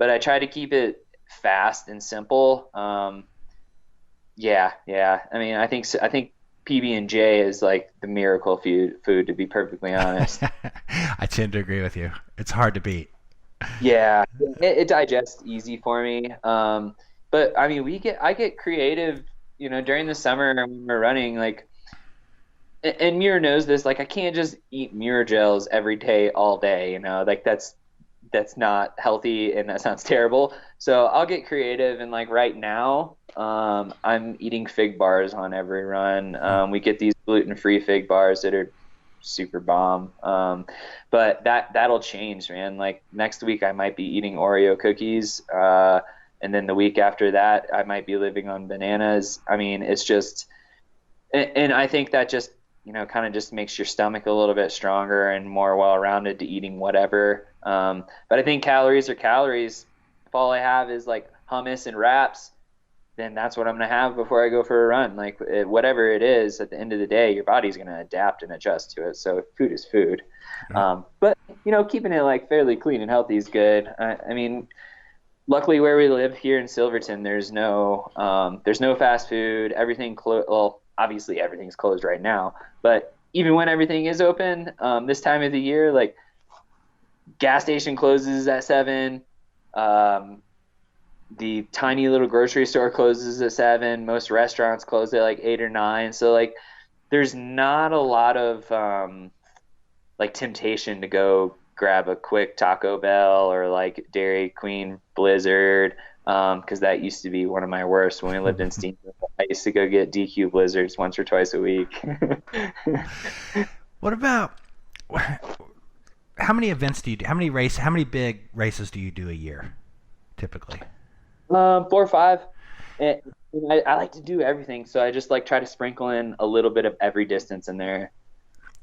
I try to keep it fast and simple. Yeah. I mean, I think PB&J is like the miracle food, to be perfectly honest. I tend to agree with you. It's hard to beat. Yeah, it digests easy for me. But I mean, I get creative, during the summer when we're running, like, and Muir knows this, like I can't just eat Muir gels every day, all day, like that's not healthy and that sounds terrible. So I'll get creative, and like right now, I'm eating fig bars on every run. We get these gluten-free fig bars that are super bomb. But that'll change, man. Like next week I might be eating Oreo cookies. And then the week after that I might be living on bananas. I mean, it's just, and I think that just, kind of just makes your stomach a little bit stronger and more well-rounded to eating whatever. But I think calories are calories. If all I have is like hummus and wraps, then that's what I'm going to have before I go for a run. Like whatever it is, at the end of the day, your body's going to adapt and adjust to it. So food is food. But keeping it like fairly clean and healthy is good. I mean, luckily where we live here in Silverton, there's no fast food. Everything well, obviously everything's closed right now, but even when everything is open, this time of the year, like gas station closes at 7. Um, the tiny little grocery store closes at 7. Most restaurants close at like 8 or 9. So like there's not a lot of like temptation to go grab a quick Taco Bell or like Dairy Queen Blizzard, because that used to be one of my worst when we lived in Steamville. I used to go get DQ Blizzards once or twice a week. What about how many events do you do? How many big races do you do a year typically? 4 or 5. And I like to do everything, so I just like try to sprinkle in a little bit of every distance in there.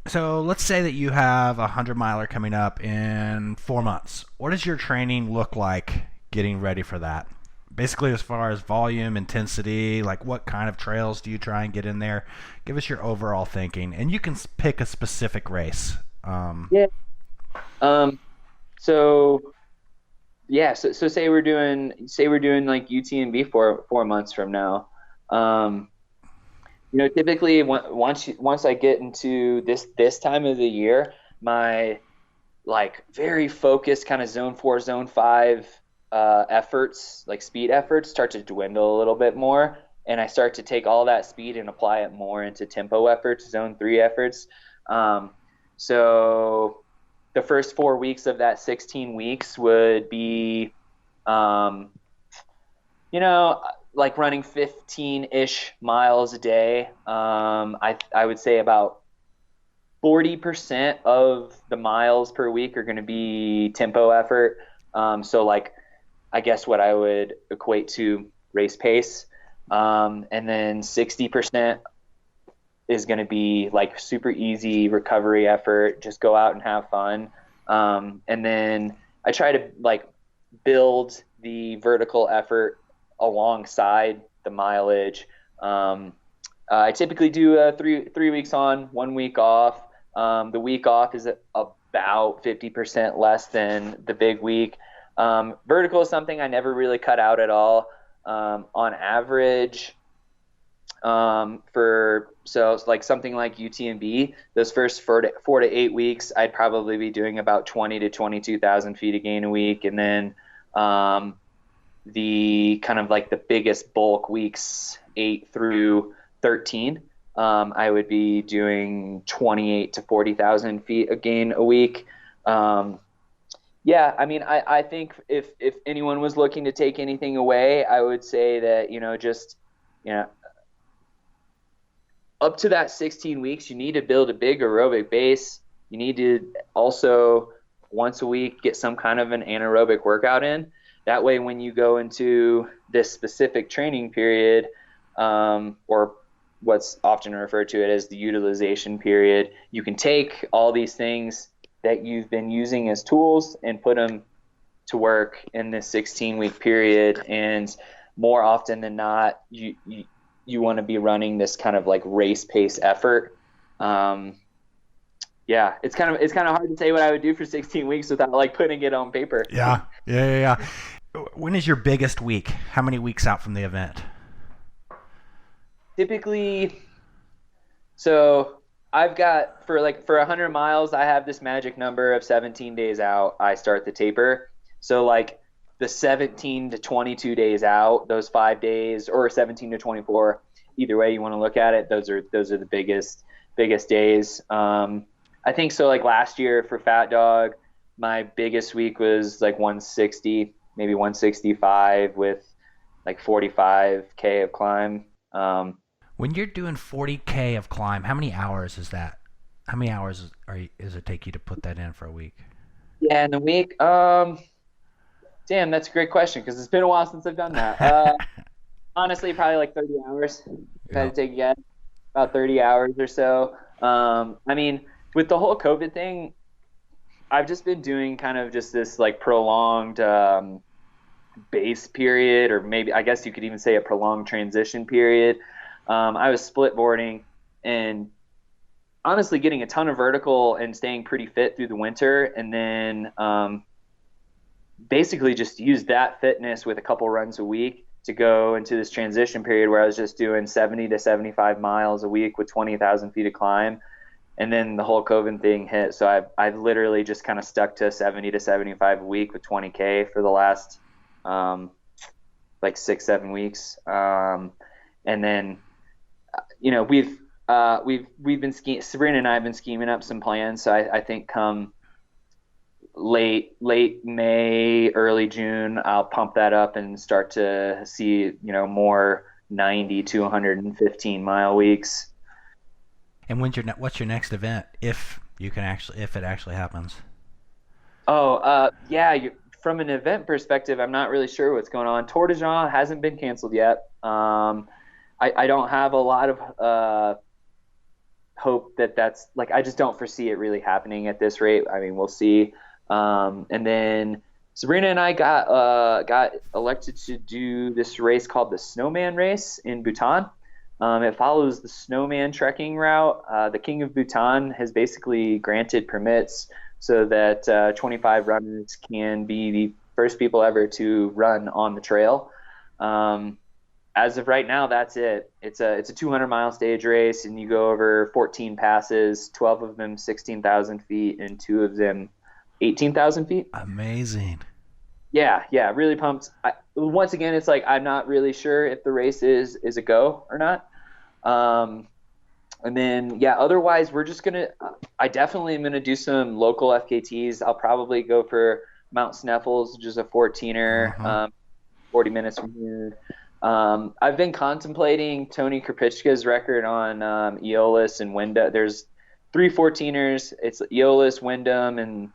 So let's say that you have a 100-miler coming up in 4 months. What does your training look like getting ready for that? Basically, as far as volume, intensity, like what kind of trails do you try and get in there? Give us your overall thinking, and you can pick a specific race. Yeah. So yeah, so say we're doing like UTMB for 4 months from now. Um, typically once I get into this time of the year, my like very focused kind of zone 4, zone 5 efforts, like speed efforts, start to dwindle a little bit more, and I start to take all that speed and apply it more into tempo efforts, zone 3 efforts. So the first 4 weeks of that 16 weeks would be, like running 15-ish miles a day. I would say about 40% of the miles per week are going to be tempo effort. So like, I guess what I would equate to race pace. And then 60% is going to be like super easy recovery effort. Just go out and have fun. And then I try to like build the vertical effort alongside the mileage. I typically do 3 weeks on, 1 week off. The week off is about 50% less than the big week. Vertical is something I never really cut out at all. On average, so it's like something like UTMB, those first 4 to 8 weeks, I'd probably be doing about 20 to 22,000 feet of gain a week. And then the kind of like the biggest bulk weeks, 8 through 13, I would be doing 28 to 40,000 feet of gain a week. Yeah, I mean, I think if anyone was looking to take anything away, I would say that, just, up to that 16 weeks, you need to build a big aerobic base. You need to also once a week get some kind of an anaerobic workout in. That way, when you go into this specific training period, or what's often referred to it as the utilization period, you can take all these things that you've been using as tools and put them to work in this 16-week period. And more often than not, you want to be running this kind of like race pace effort. Yeah, it's kind of hard to say what I would do for 16 weeks without like putting it on paper. Yeah. When is your biggest week? How many weeks out from the event? Typically, so I've got for 100 miles, I have this magic number of 17 days out. I start the taper. So like the 17 to 22 days out, those 5 days, or 17 to 24, either way you want to look at it, those are the biggest days. I think so. Like last year for Fat Dog, my biggest week was like 160, maybe 165 with like 45K of climb. When you're doing 40K of climb, how many hours is that? How many hours does it take you to put that in for a week? Yeah, in a week. Damn, that's a great question because it's been a while since I've done that. Honestly, probably like 30 hours. If I had to take a guess, about 30 hours or so. I mean, with the whole COVID thing, I've just been doing kind of just this like prolonged base period, or maybe I guess you could even say a prolonged transition period. I was split boarding and honestly getting a ton of vertical and staying pretty fit through the winter, and then basically just use that fitness with a couple runs a week to go into this transition period where I was just doing 70 to 75 miles a week with 20,000 feet of climb. And then the whole COVID thing hit. So I've literally just kind of stuck to 70 to 75 a week with 20K for the last like 6, 7 weeks. And then, we've been skiing. Sabrina and I have been scheming up some plans. So I think come late May, early June, I'll pump that up and start to see, more 90 to 115 mile weeks. And what's your next event, if it actually happens? Oh, yeah. From an event perspective, I'm not really sure what's going on. Tour de Jean hasn't been canceled yet. I don't have a lot of hope that's like, I just don't foresee it really happening at this rate. I mean, we'll see. And then Sabrina and I got elected to do this race called the Snowman race in Bhutan. It follows the Snowman trekking route. The King of Bhutan has basically granted permits so that 25 runners can be the first people ever to run on the trail. As of right now, that's it. It's a 200-mile stage race, and you go over 14 passes, 12 of them 16,000 feet, and 2 of them 18,000 feet. Amazing. Yeah, really pumped. Once again, it's like I'm not really sure if the race is a go or not. And then, otherwise we're just I definitely am gonna do some local FKTs. I'll probably go for Mount Sneffels, which is a 14er, 40 minutes from here. I've been contemplating Tony Krupicka's record on Eolus and Wyndham. There's 3 14ers. It's Eolus, Wyndham, and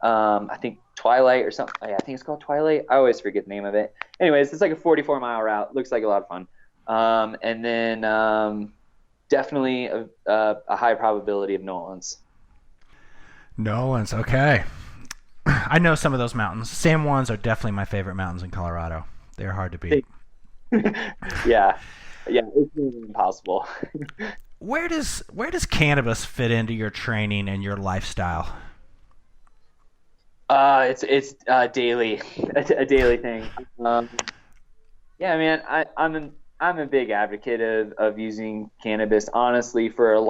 I think Twilight or something. Yeah, I think it's called Twilight. I always forget the name of it. Anyways, it's like a 44-mile route. Looks like a lot of fun. And then definitely a high probability of Nolans. Nolans, okay. I know some of those mountains. San Juans are definitely my favorite mountains in Colorado. They're hard to beat. Yeah, it's impossible. Where does cannabis fit into your training and your lifestyle? It's daily, a daily thing. Yeah, man, I'm a big advocate of using cannabis, honestly, for a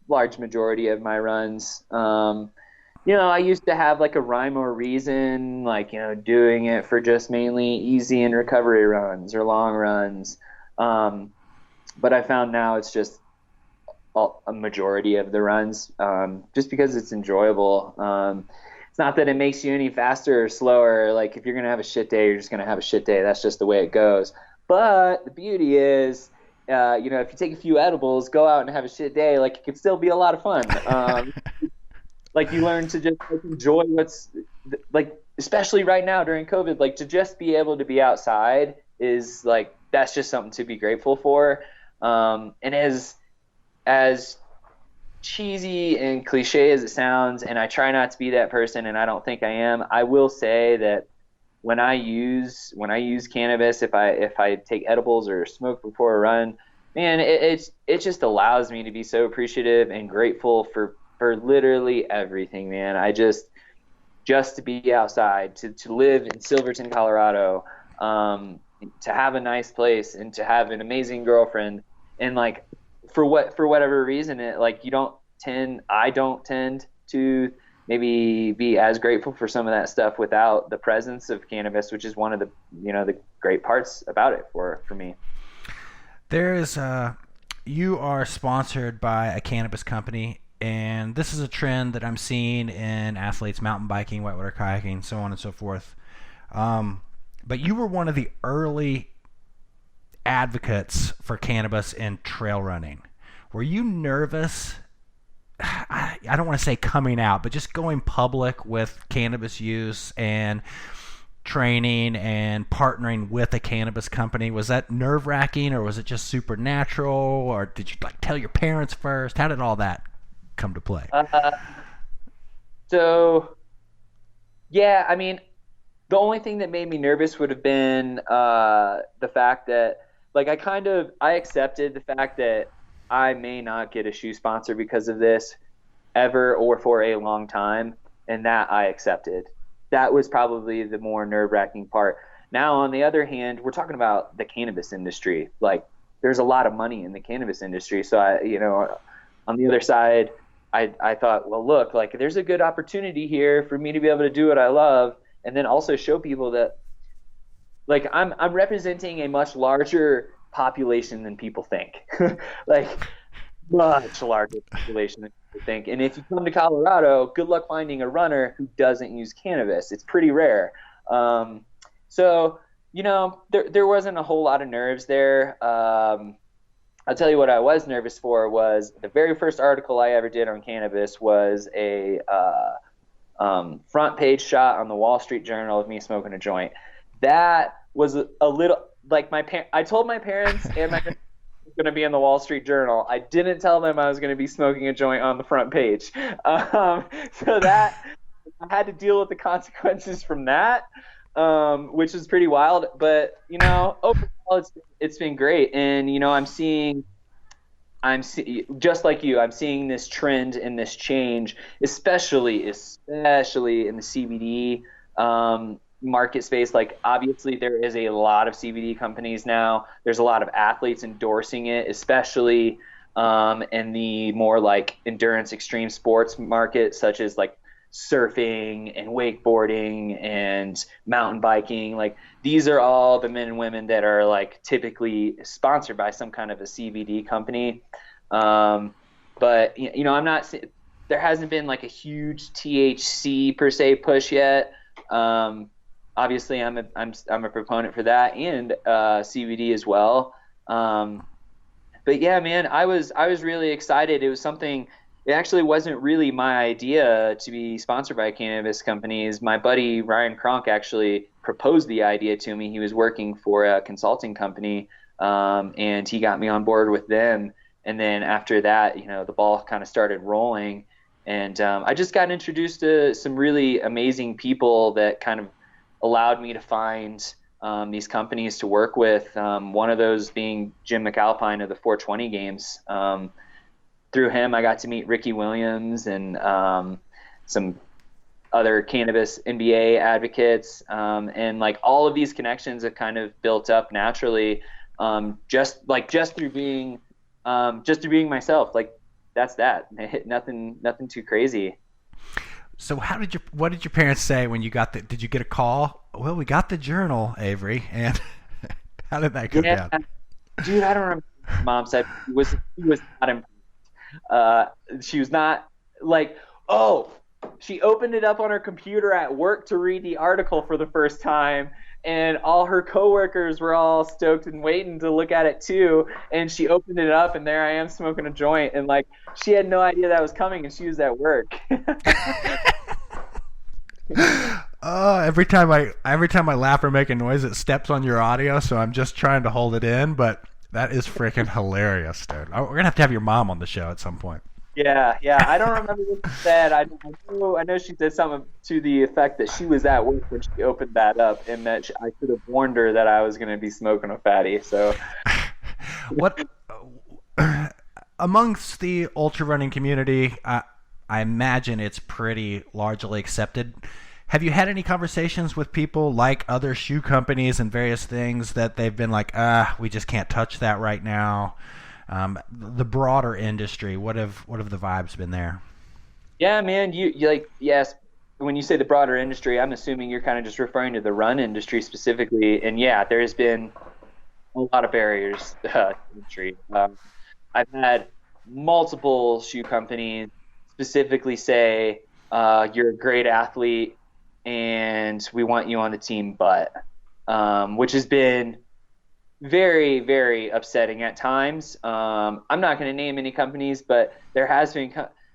large majority of my runs. I used to have like a rhyme or reason, like, doing it for just mainly easy and recovery runs or long runs. But I found now it's just a majority of the runs, just because it's enjoyable. It's not that it makes you any faster or slower. Like, if you're going to have a shit day, you're just going to have a shit day. That's just the way it goes. But the beauty is, if you take a few edibles, go out and have a shit day, like, it can still be a lot of fun. Like, you learn to just enjoy what's, like, especially right now during COVID, like, to just be able to be outside is, like, that's just something to be grateful for. And as cheesy and cliche as it sounds, and I try not to be that person, and I don't think I am, I will say that when I use cannabis, if I take edibles or smoke before a run, man, it just allows me to be so appreciative and grateful for literally everything, man. I just to be outside, to live in Silverton, Colorado, to have a nice place and to have an amazing girlfriend, and like for whatever reason, I don't tend to maybe be as grateful for some of that stuff without the presence of cannabis, which is one of the the great parts about it for me. You are sponsored by a cannabis company, and this is a trend that I'm seeing in athletes, mountain biking, whitewater kayaking, so on and so forth. But you were one of the early advocates for cannabis in trail running. Were you nervous? I don't want to say coming out, but just going public with cannabis use and training and partnering with a cannabis company? Was that nerve-wracking, or was it just supernatural, or did you tell your parents first? How did all that come to play? So, yeah, I mean, the only thing that made me nervous would have been the fact that, like, I accepted the fact that I may not get a shoe sponsor because of this ever or for a long time, and that I accepted. That was probably the more nerve-wracking part. Now, on the other hand, we're talking about the cannabis industry. Like, there's a lot of money in the cannabis industry. So, on the other side, I thought, well, look, like there's a good opportunity here for me to be able to do what I love, and then also show people that like I'm representing a much larger population than people think. Like much larger population than people think. And if you come to Colorado, good luck finding a runner who doesn't use cannabis. It's pretty rare. So, there wasn't a whole lot of nerves there. I'll tell you what I was nervous for was the very first article I ever did on cannabis was a front page shot on the Wall Street Journal of me smoking a joint. That was a little like I told my parents and my going to be in the Wall Street Journal. I didn't tell them I was going to be smoking a joint on the front page. So that I had to deal with the consequences from that, which is pretty wild. But overall, it's been great. And just like you, I'm seeing this trend and this change, especially in the CBD market space. Like obviously there is a lot of CBD companies now. There's a lot of athletes endorsing it, especially in the more like endurance extreme sports market, such as like surfing and wakeboarding and mountain biking. Like these are all the men and women that are like typically sponsored by some kind of a CBD company. But I'm not, there hasn't been like a huge THC per se push yet. Obviously I'm a proponent for that and CBD as well. But yeah, man, I was really excited. It was something. It actually wasn't really my idea to be sponsored by cannabis companies. My buddy Ryan Kronk actually proposed the idea to me. He was working for a consulting company, and he got me on board with them. And then after that, the ball kind of started rolling. And I just got introduced to some really amazing people that kind of allowed me to find these companies to work with. One of those being Jim McAlpine of the 420 Games. Through him, I got to meet Ricky Williams and some other cannabis NBA advocates, and like all of these connections have kind of built up naturally, just through being myself. Like that's that. Nothing too crazy. So what did your parents say when you got did you get a call? Well, we got the journal, Avery, and how did that go down? Dude, I don't remember what Mom said. She was not impressed. She was not like, she opened it up on her computer at work to read the article for the first time, and all her coworkers were all stoked and waiting to look at it too, and she opened it up and there I am smoking a joint, and like she had no idea that was coming and she was at work. Every time I laugh or make a noise, it steps on your audio, so I'm just trying to hold it in, but that is freaking hilarious, dude. We're going to have your mom on the show at some point. Yeah. I don't remember what she said. I know she said something to the effect that she was at work when she opened that up, and that I should have warned her that I was going to be smoking a fatty. So, what amongst the ultra running community, I imagine it's pretty largely accepted. Have you had any conversations with people like other shoe companies and various things that they've been like, we just can't touch that right now? The broader industry, what have the vibes been there? Yeah, man, you like, yes. When you say the broader industry, I'm assuming you're kind of just referring to the run industry specifically. And yeah, there has been a lot of barriers to the industry. I've had multiple shoe companies specifically say, you're a great athlete and we want you on the team, which has been very, very upsetting at times. I'm not going to name any companies, but there has been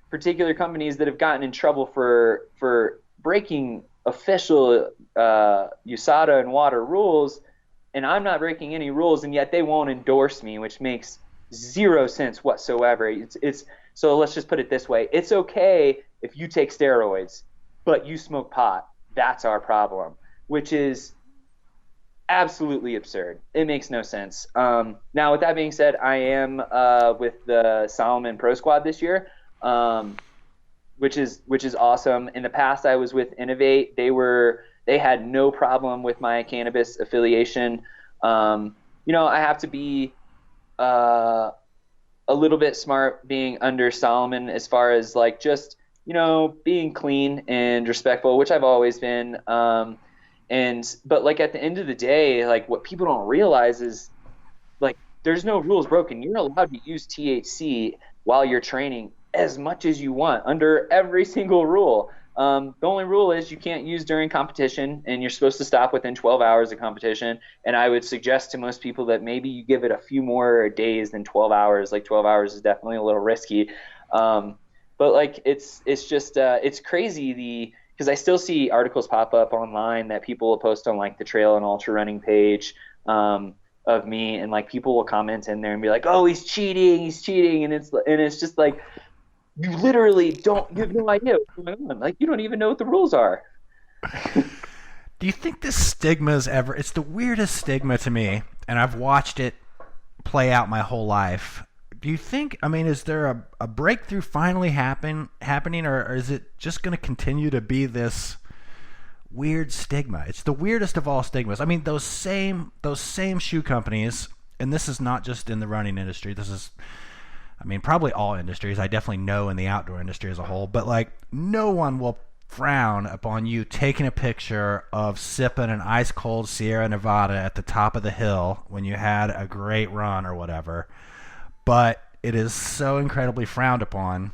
particular companies that have gotten in trouble for breaking official USADA and WADA rules, and I'm not breaking any rules, and yet they won't endorse me, which makes zero sense whatsoever. So let's just put it this way. It's okay if you take steroids, but you smoke pot. That's our problem, which is absolutely absurd. It makes no sense. Now, with that being said, I am with the Solomon Pro Squad this year, which is awesome. In the past, I was with Innovate. They had no problem with my cannabis affiliation. I have to be a little bit smart being under Solomon as far as like just, being clean and respectful, which I've always been. But like at the end of the day, like what people don't realize is like there's no rules broken. You're allowed to use THC while you're training as much as you want under every single rule. The only rule is you can't use during competition, and you're supposed to stop within 12 hours of competition. And I would suggest to most people that maybe you give it a few more days than 12 hours. Like 12 hours is definitely a little risky. But like it's just it's crazy because I still see articles pop up online that people will post on like the trail and ultra running page of me, and like people will comment in there and be like, "Oh, he's cheating," and it's just like you have no idea what's going on. Like you don't even know what the rules are. Do you think this stigma is ever? It's the weirdest stigma to me, and I've watched it play out my whole life. Do you think? I mean, is there a breakthrough finally happening, or is it just going to continue to be this weird stigma? It's the weirdest of all stigmas. I mean, those same shoe companies, and this is not just in the running industry. This is, I mean, probably all industries. I definitely know in the outdoor industry as a whole, but like no one will frown upon you taking a picture of sipping an ice cold Sierra Nevada at the top of the hill when you had a great run or whatever. But it is so incredibly frowned upon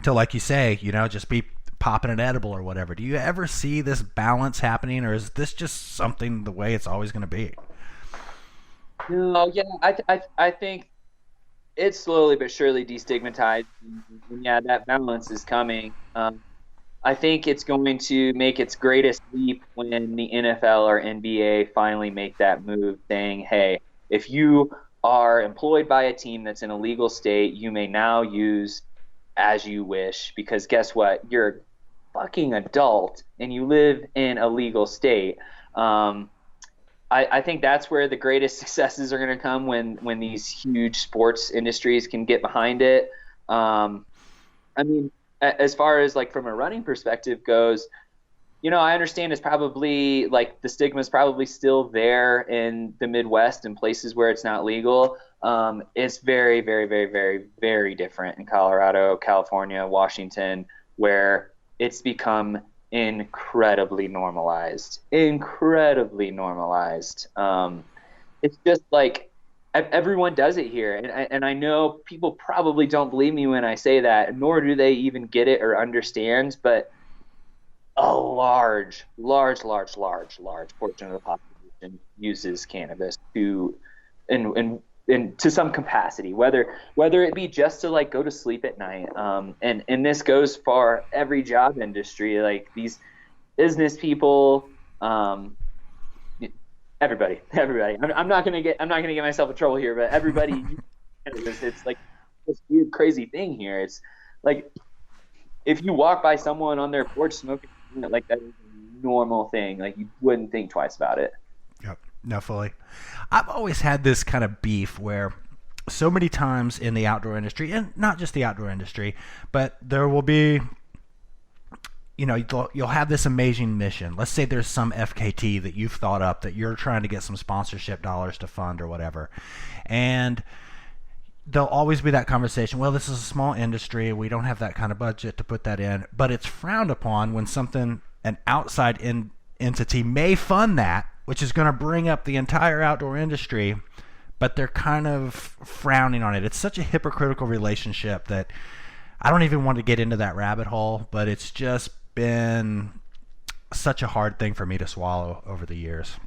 to, like you say, just be popping an edible or whatever. Do you ever see this balance happening, or is this just something the way it's always going to be? No, yeah, I think it's slowly but surely destigmatized. And yeah, that balance is coming. I think it's going to make its greatest leap when the NFL or NBA finally make that move, saying, "Hey, if you are employed by a team that's in a legal state, you may now use as you wish, because guess what? You're a fucking adult and you live in a legal state." I think that's where the greatest successes are going to come when these huge sports industries can get behind it. I mean, as far as like from a running perspective goes, I understand it's probably like the stigma is probably still there in the Midwest and places where it's not legal. It's very, very, very, very, very different in Colorado, California, Washington, where it's become incredibly normalized. Incredibly normalized. It's just like everyone does it here, and I know people probably don't believe me when I say that, nor do they even get it or understand, but a large portion of the population uses cannabis and to some capacity, whether it be just to like go to sleep at night. And this goes for every job industry, like these business people, everybody. I'm not gonna get myself in trouble here, but everybody, it's like this weird, crazy thing here. It's like if you walk by someone on their porch smoking, like that is a normal thing. Like you wouldn't think twice about it. Yep. No, fully. I've always had this kind of beef where so many times in the outdoor industry, and not just the outdoor industry, but there will be, you'll have this amazing mission. Let's say there's some FKT that you've thought up that you're trying to get some sponsorship dollars to fund or whatever. And there'll always be that conversation, well, this is a small industry, we don't have that kind of budget to put that in. But it's frowned upon when an outside entity may fund that, which is going to bring up the entire outdoor industry, but they're kind of frowning on it. It's such a hypocritical relationship that I don't even want to get into that rabbit hole, but it's just been such a hard thing for me to swallow over the years.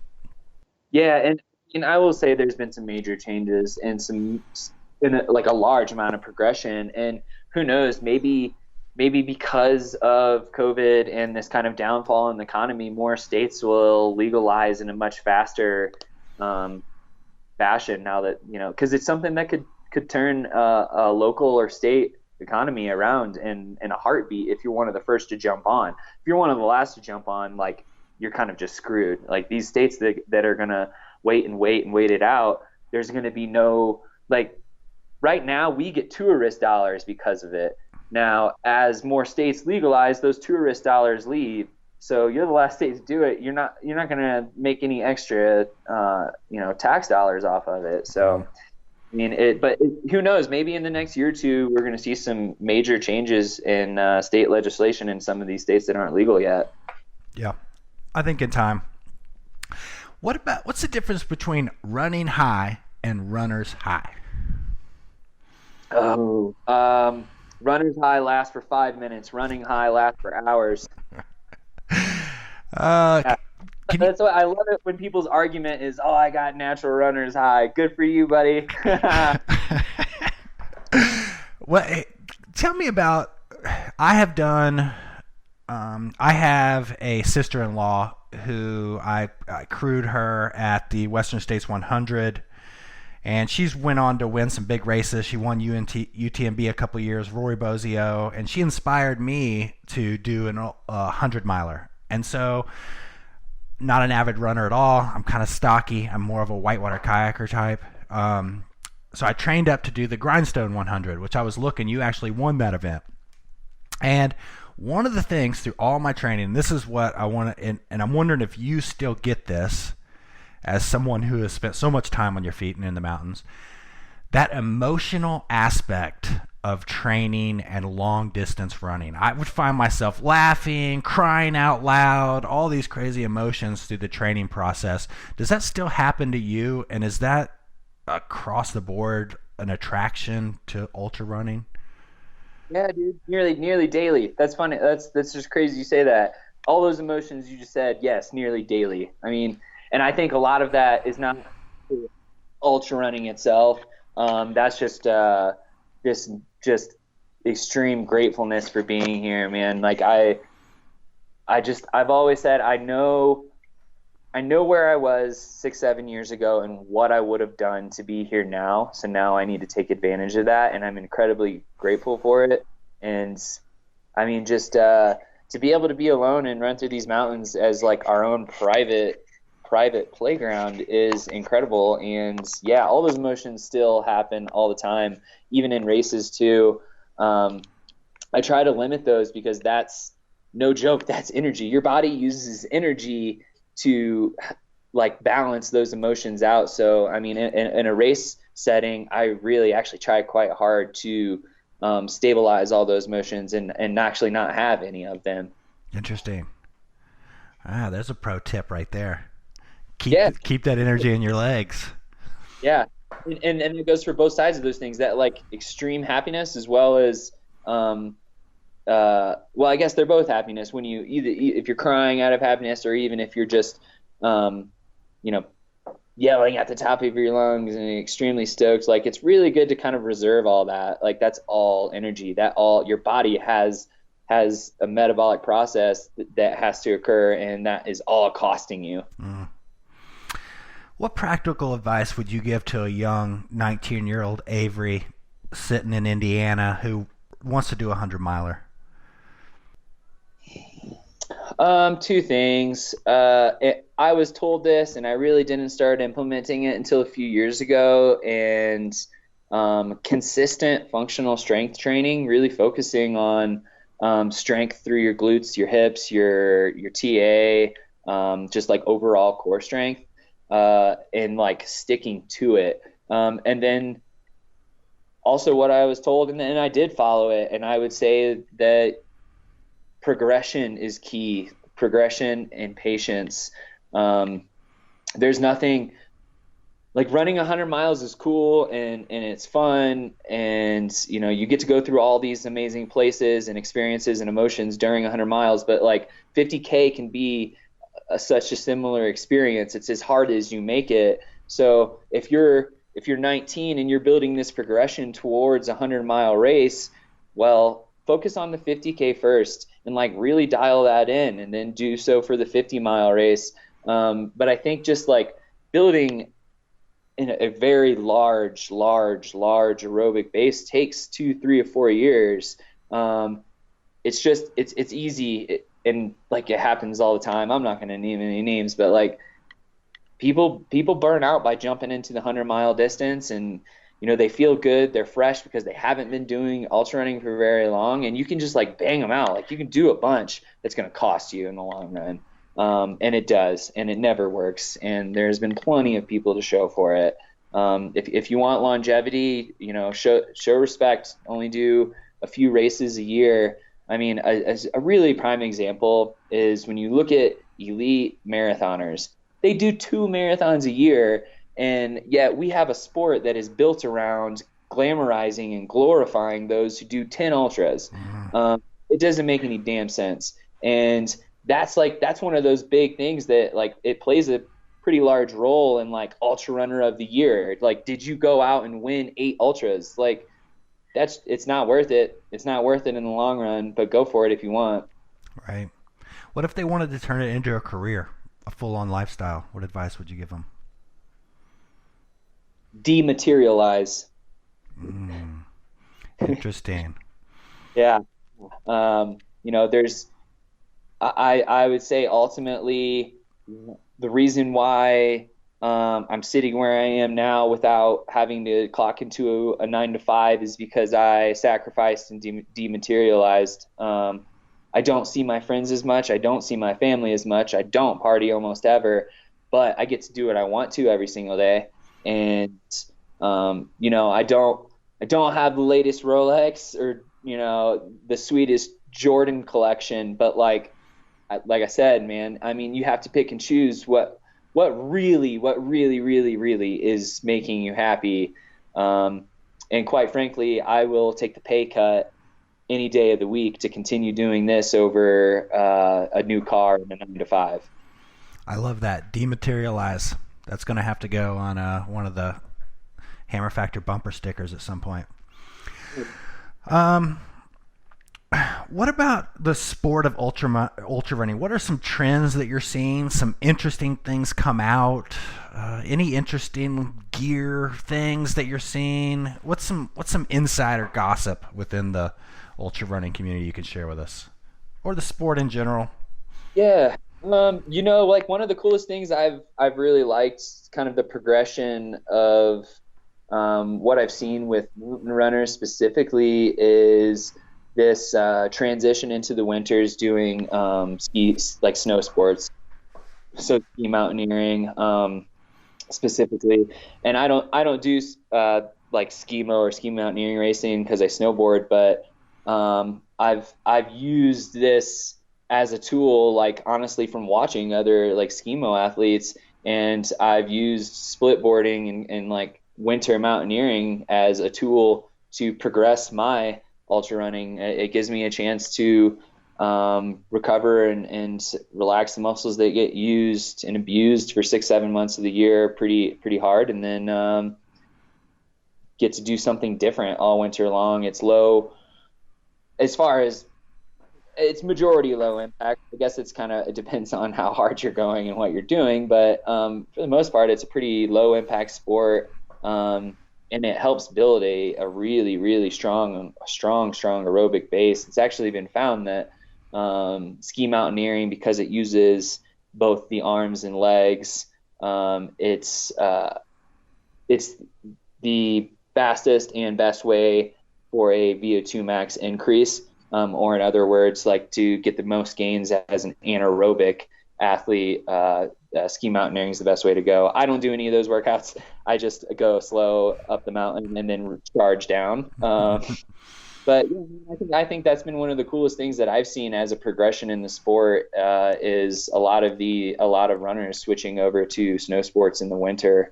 Yeah, and I will say there's been some major changes and like a large amount of progression, and who knows, maybe because of COVID and this kind of downfall in the economy, more states will legalize in a much faster fashion now that, because it's something that could turn a local or state economy around in a heartbeat if you're one of the first to jump on. If you're one of the last to jump on, like, you're kind of just screwed. Like these states that are going to wait it out, there's going to be no, like, right now we get tourist dollars because of it. Now, as more states legalize, those tourist dollars leave. So you're the last state to do it. You're not going to make any extra, tax dollars off of it. So, Who knows? Maybe in the next year or two, we're going to see some major changes in state legislation in some of these states that aren't legal yet. Yeah, I think in time. What's the difference between running high and runner's high? Oh, runner's high lasts for 5 minutes. Running high lasts for hours. Uh, Yeah. can you That's why I love it when people's argument is, "Oh, I got natural runner's high. Good for you, buddy." What? Tell me about. I have done. I have a sister-in-law who I crewed her at the Western States 100, and she's went on to win some big races. She won UTMB a couple years, Rory Bozio, and she inspired me to do a 100-miler. And so, not an avid runner at all. I'm kind of stocky. I'm more of a whitewater kayaker type. So I trained up to do the Grindstone 100, which I was looking. You actually won that event. And one of the things through all my training, this is what I want to, and I'm wondering if you still get this as someone who has spent so much time on your feet and in the mountains, that emotional aspect of training and long distance running. I would find myself laughing, crying out loud, all these crazy emotions through the training process. Does that still happen to you? And is that across the board an attraction to ultra running? Yeah, dude, nearly daily. That's funny. That's just crazy you say that. All those emotions you just said, yes, nearly daily. I mean, and I think a lot of that is not ultra running itself. That's just extreme gratefulness for being here, man. Like I've always said I know where I was 6, 7 years ago and what I would have done to be here now. So now I need to take advantage of that, and I'm incredibly grateful for it. And I mean, just to be able to be alone and run through these mountains as like our own private playground is incredible. And yeah, all those emotions still happen all the time, even in races too. I try to limit those because that's no joke. That's energy. Your body uses energy to like balance those emotions out. So, I mean, in a race setting, I really actually try quite hard to stabilize all those emotions and actually not have any of them. Interesting. There's a pro tip right there. Yeah. Keep that energy in your legs. Yeah. And it goes for both sides of those things, that like extreme happiness as well as, well, I guess they're both happiness when you if you're crying out of happiness, or even if you're just, yelling at the top of your lungs and extremely stoked. Like, it's really good to kind of reserve all that. Like, that's all energy. That all your body has a metabolic process that has to occur, and that is all costing you. Mm. What practical advice would you give to a young 19-year-old Avery sitting in Indiana who wants to do a 100-miler? Two things. I was told this, and I really didn't start implementing it until a few years ago. And consistent functional strength training, really focusing on strength through your glutes, your hips, your TA, just like overall core strength, and like sticking to it. And then also what I was told, and I did follow it, and I would say that progression is key. Progression and patience. There's nothing like running 100 miles is cool and it's fun, and you get to go through all these amazing places and experiences and emotions during 100 miles, but like 50K can be such a similar experience. It's as hard as you make it. So if you're 19 and you're building this progression towards a 100-mile race, well, focus on the 50K first and like really dial that in, and then do so for the 50-mile race. But I think just like building in a very large aerobic base takes 2, 3, or 4 years. It's easy, and like it happens all the time. I'm not going to name any names, but like people burn out by jumping into the 100-mile distance, and they feel good, they're fresh because they haven't been doing ultra running for very long, and you can just like bang them out. Like, you can do a bunch that's going to cost you in the long run. And it does, and it never works. And there's been plenty of people to show for it. If you want longevity, show respect. Only do a few races a year. I mean, a really prime example is when you look at elite marathoners. They do 2 marathons a year, and yet we have a sport that is built around glamorizing and glorifying those who do 10 ultras. It doesn't make any damn sense. And that's one of those big things that like it plays a pretty large role in like ultra runner of the year. Like, did you go out and win 8 ultras? Like, it's not worth it. It's not worth it in the long run, but go for it if you want. Right. What if they wanted to turn it into a career, a full-on lifestyle? What advice would you give them? Dematerialize. Interesting. Yeah. I would say ultimately the reason why I'm sitting where I am now without having to clock into a 9 to 5 is because I sacrificed and dematerialized. I don't see my friends as much. I don't see my family as much. I don't party almost ever, but I get to do what I want to every single day. And, I don't have the latest Rolex or, the sweetest Jordan collection, but like I said, man, I mean, you have to pick and choose what really is making you happy. And quite frankly, I will take the pay cut any day of the week to continue doing this over a new car and a 9 to 5. I love that. Dematerialize. That's going to have to go on one of the Hammer Factor bumper stickers at some point. What about the sport of ultra running? What are some trends that you're seeing? Some interesting things come out? Any interesting gear things that you're seeing? What's some insider gossip within the ultra running community you can share with us, or the sport in general? Yeah, like one of the coolest things I've really liked, kind of the progression of what I've seen with mountain runners specifically is this transition into the winters doing skis, like snow sports, so ski mountaineering specifically. And I don't do like skimo or ski mountaineering racing because I snowboard, but I've used this as a tool, like honestly from watching other like skimo athletes, and I've used split boarding and like winter mountaineering as a tool to progress my ultra running. It gives me a chance to recover and relax the muscles that get used and abused for 6-7 months of the year pretty hard, and then get to do something different all winter long. It's low, as far as it's majority low impact. I guess it depends on how hard you're going and what you're doing, but for the most part it's a pretty low impact sport. And it helps build a really strong aerobic base. It's actually been found that ski mountaineering, because it uses both the arms and legs, it's the fastest and best way for a VO2 max increase, or in other words, like to get the most gains as an anaerobic athlete. Ski mountaineering is the best way to go. I don't do any of those workouts. I just go slow up the mountain and then charge down. But I think that's been one of the coolest things that I've seen as a progression in the sport, is a lot of runners switching over to snow sports in the winter.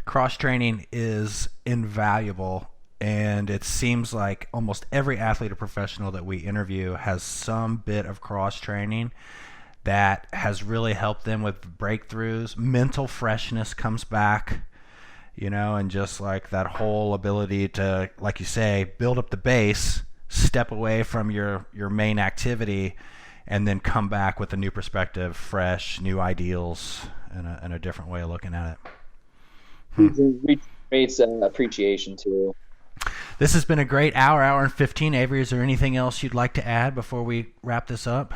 Cross training is invaluable, and it seems like almost every athlete or professional that we interview has some bit of cross training that has really helped them with breakthroughs. Mental freshness comes back, and just like that whole ability to, like you say, build up the base, step away from your main activity, and then come back with a new perspective, fresh, new ideals, and a different way of looking at it. Creates appreciation too. This has been a great hour and 15. Avery, is there anything else you'd like to add before we wrap this up?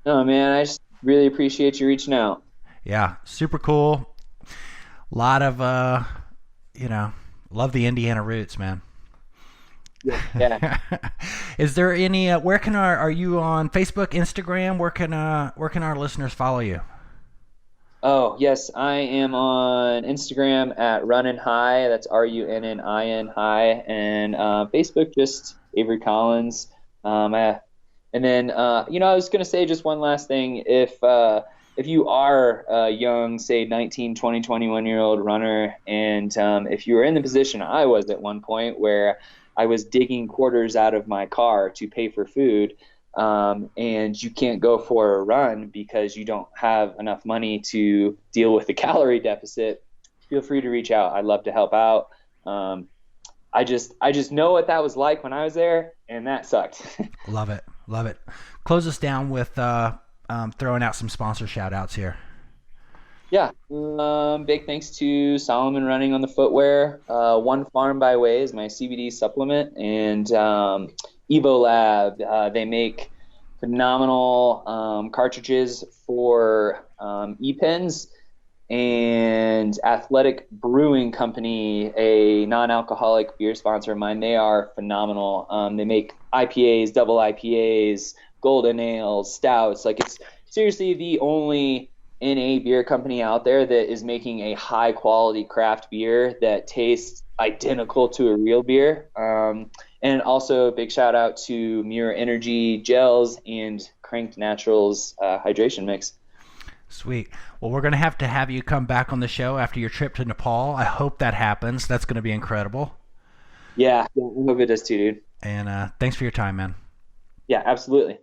No, man, I just really appreciate you reaching out. Yeah, super cool. A lot of, love the Indiana roots, man. Yeah. Is there any, are you on Facebook, Instagram? Where can our listeners follow you? Oh, yes, I am on Instagram at Runnin' High. That's RUNNIN High, and Facebook just Avery Collins. And then I was gonna say just one last thing. If you are a young, say 19, 20, 21-year-old runner, and if you were in the position I was at one point where I was digging quarters out of my car to pay for food, and you can't go for a run because you don't have enough money to deal with the calorie deficit, feel free to reach out. I'd love to help out. Um, I just know what that was like when I was there, and that sucked. Love it. Love it. Close us down with throwing out some sponsor shout outs here. Yeah, big thanks to Solomon Running on the footwear. One Farm by Way is my CBD supplement, and Evo Lab. They make phenomenal cartridges for e-pens, and Athletic Brewing Company, a non-alcoholic beer sponsor of mine. They are phenomenal. They make IPAs, double IPAs, golden ales, stouts. Like, it's seriously the only NA beer company out there that is making a high quality craft beer that tastes identical to a real beer. And also a big shout out to Mirror Energy gels and Cranked Naturals hydration mix. Sweet. Well, we're going to have you come back on the show after your trip to Nepal. I hope that happens. That's going to be incredible. Yeah, I hope it does too, dude. And thanks for your time, man. Yeah, absolutely.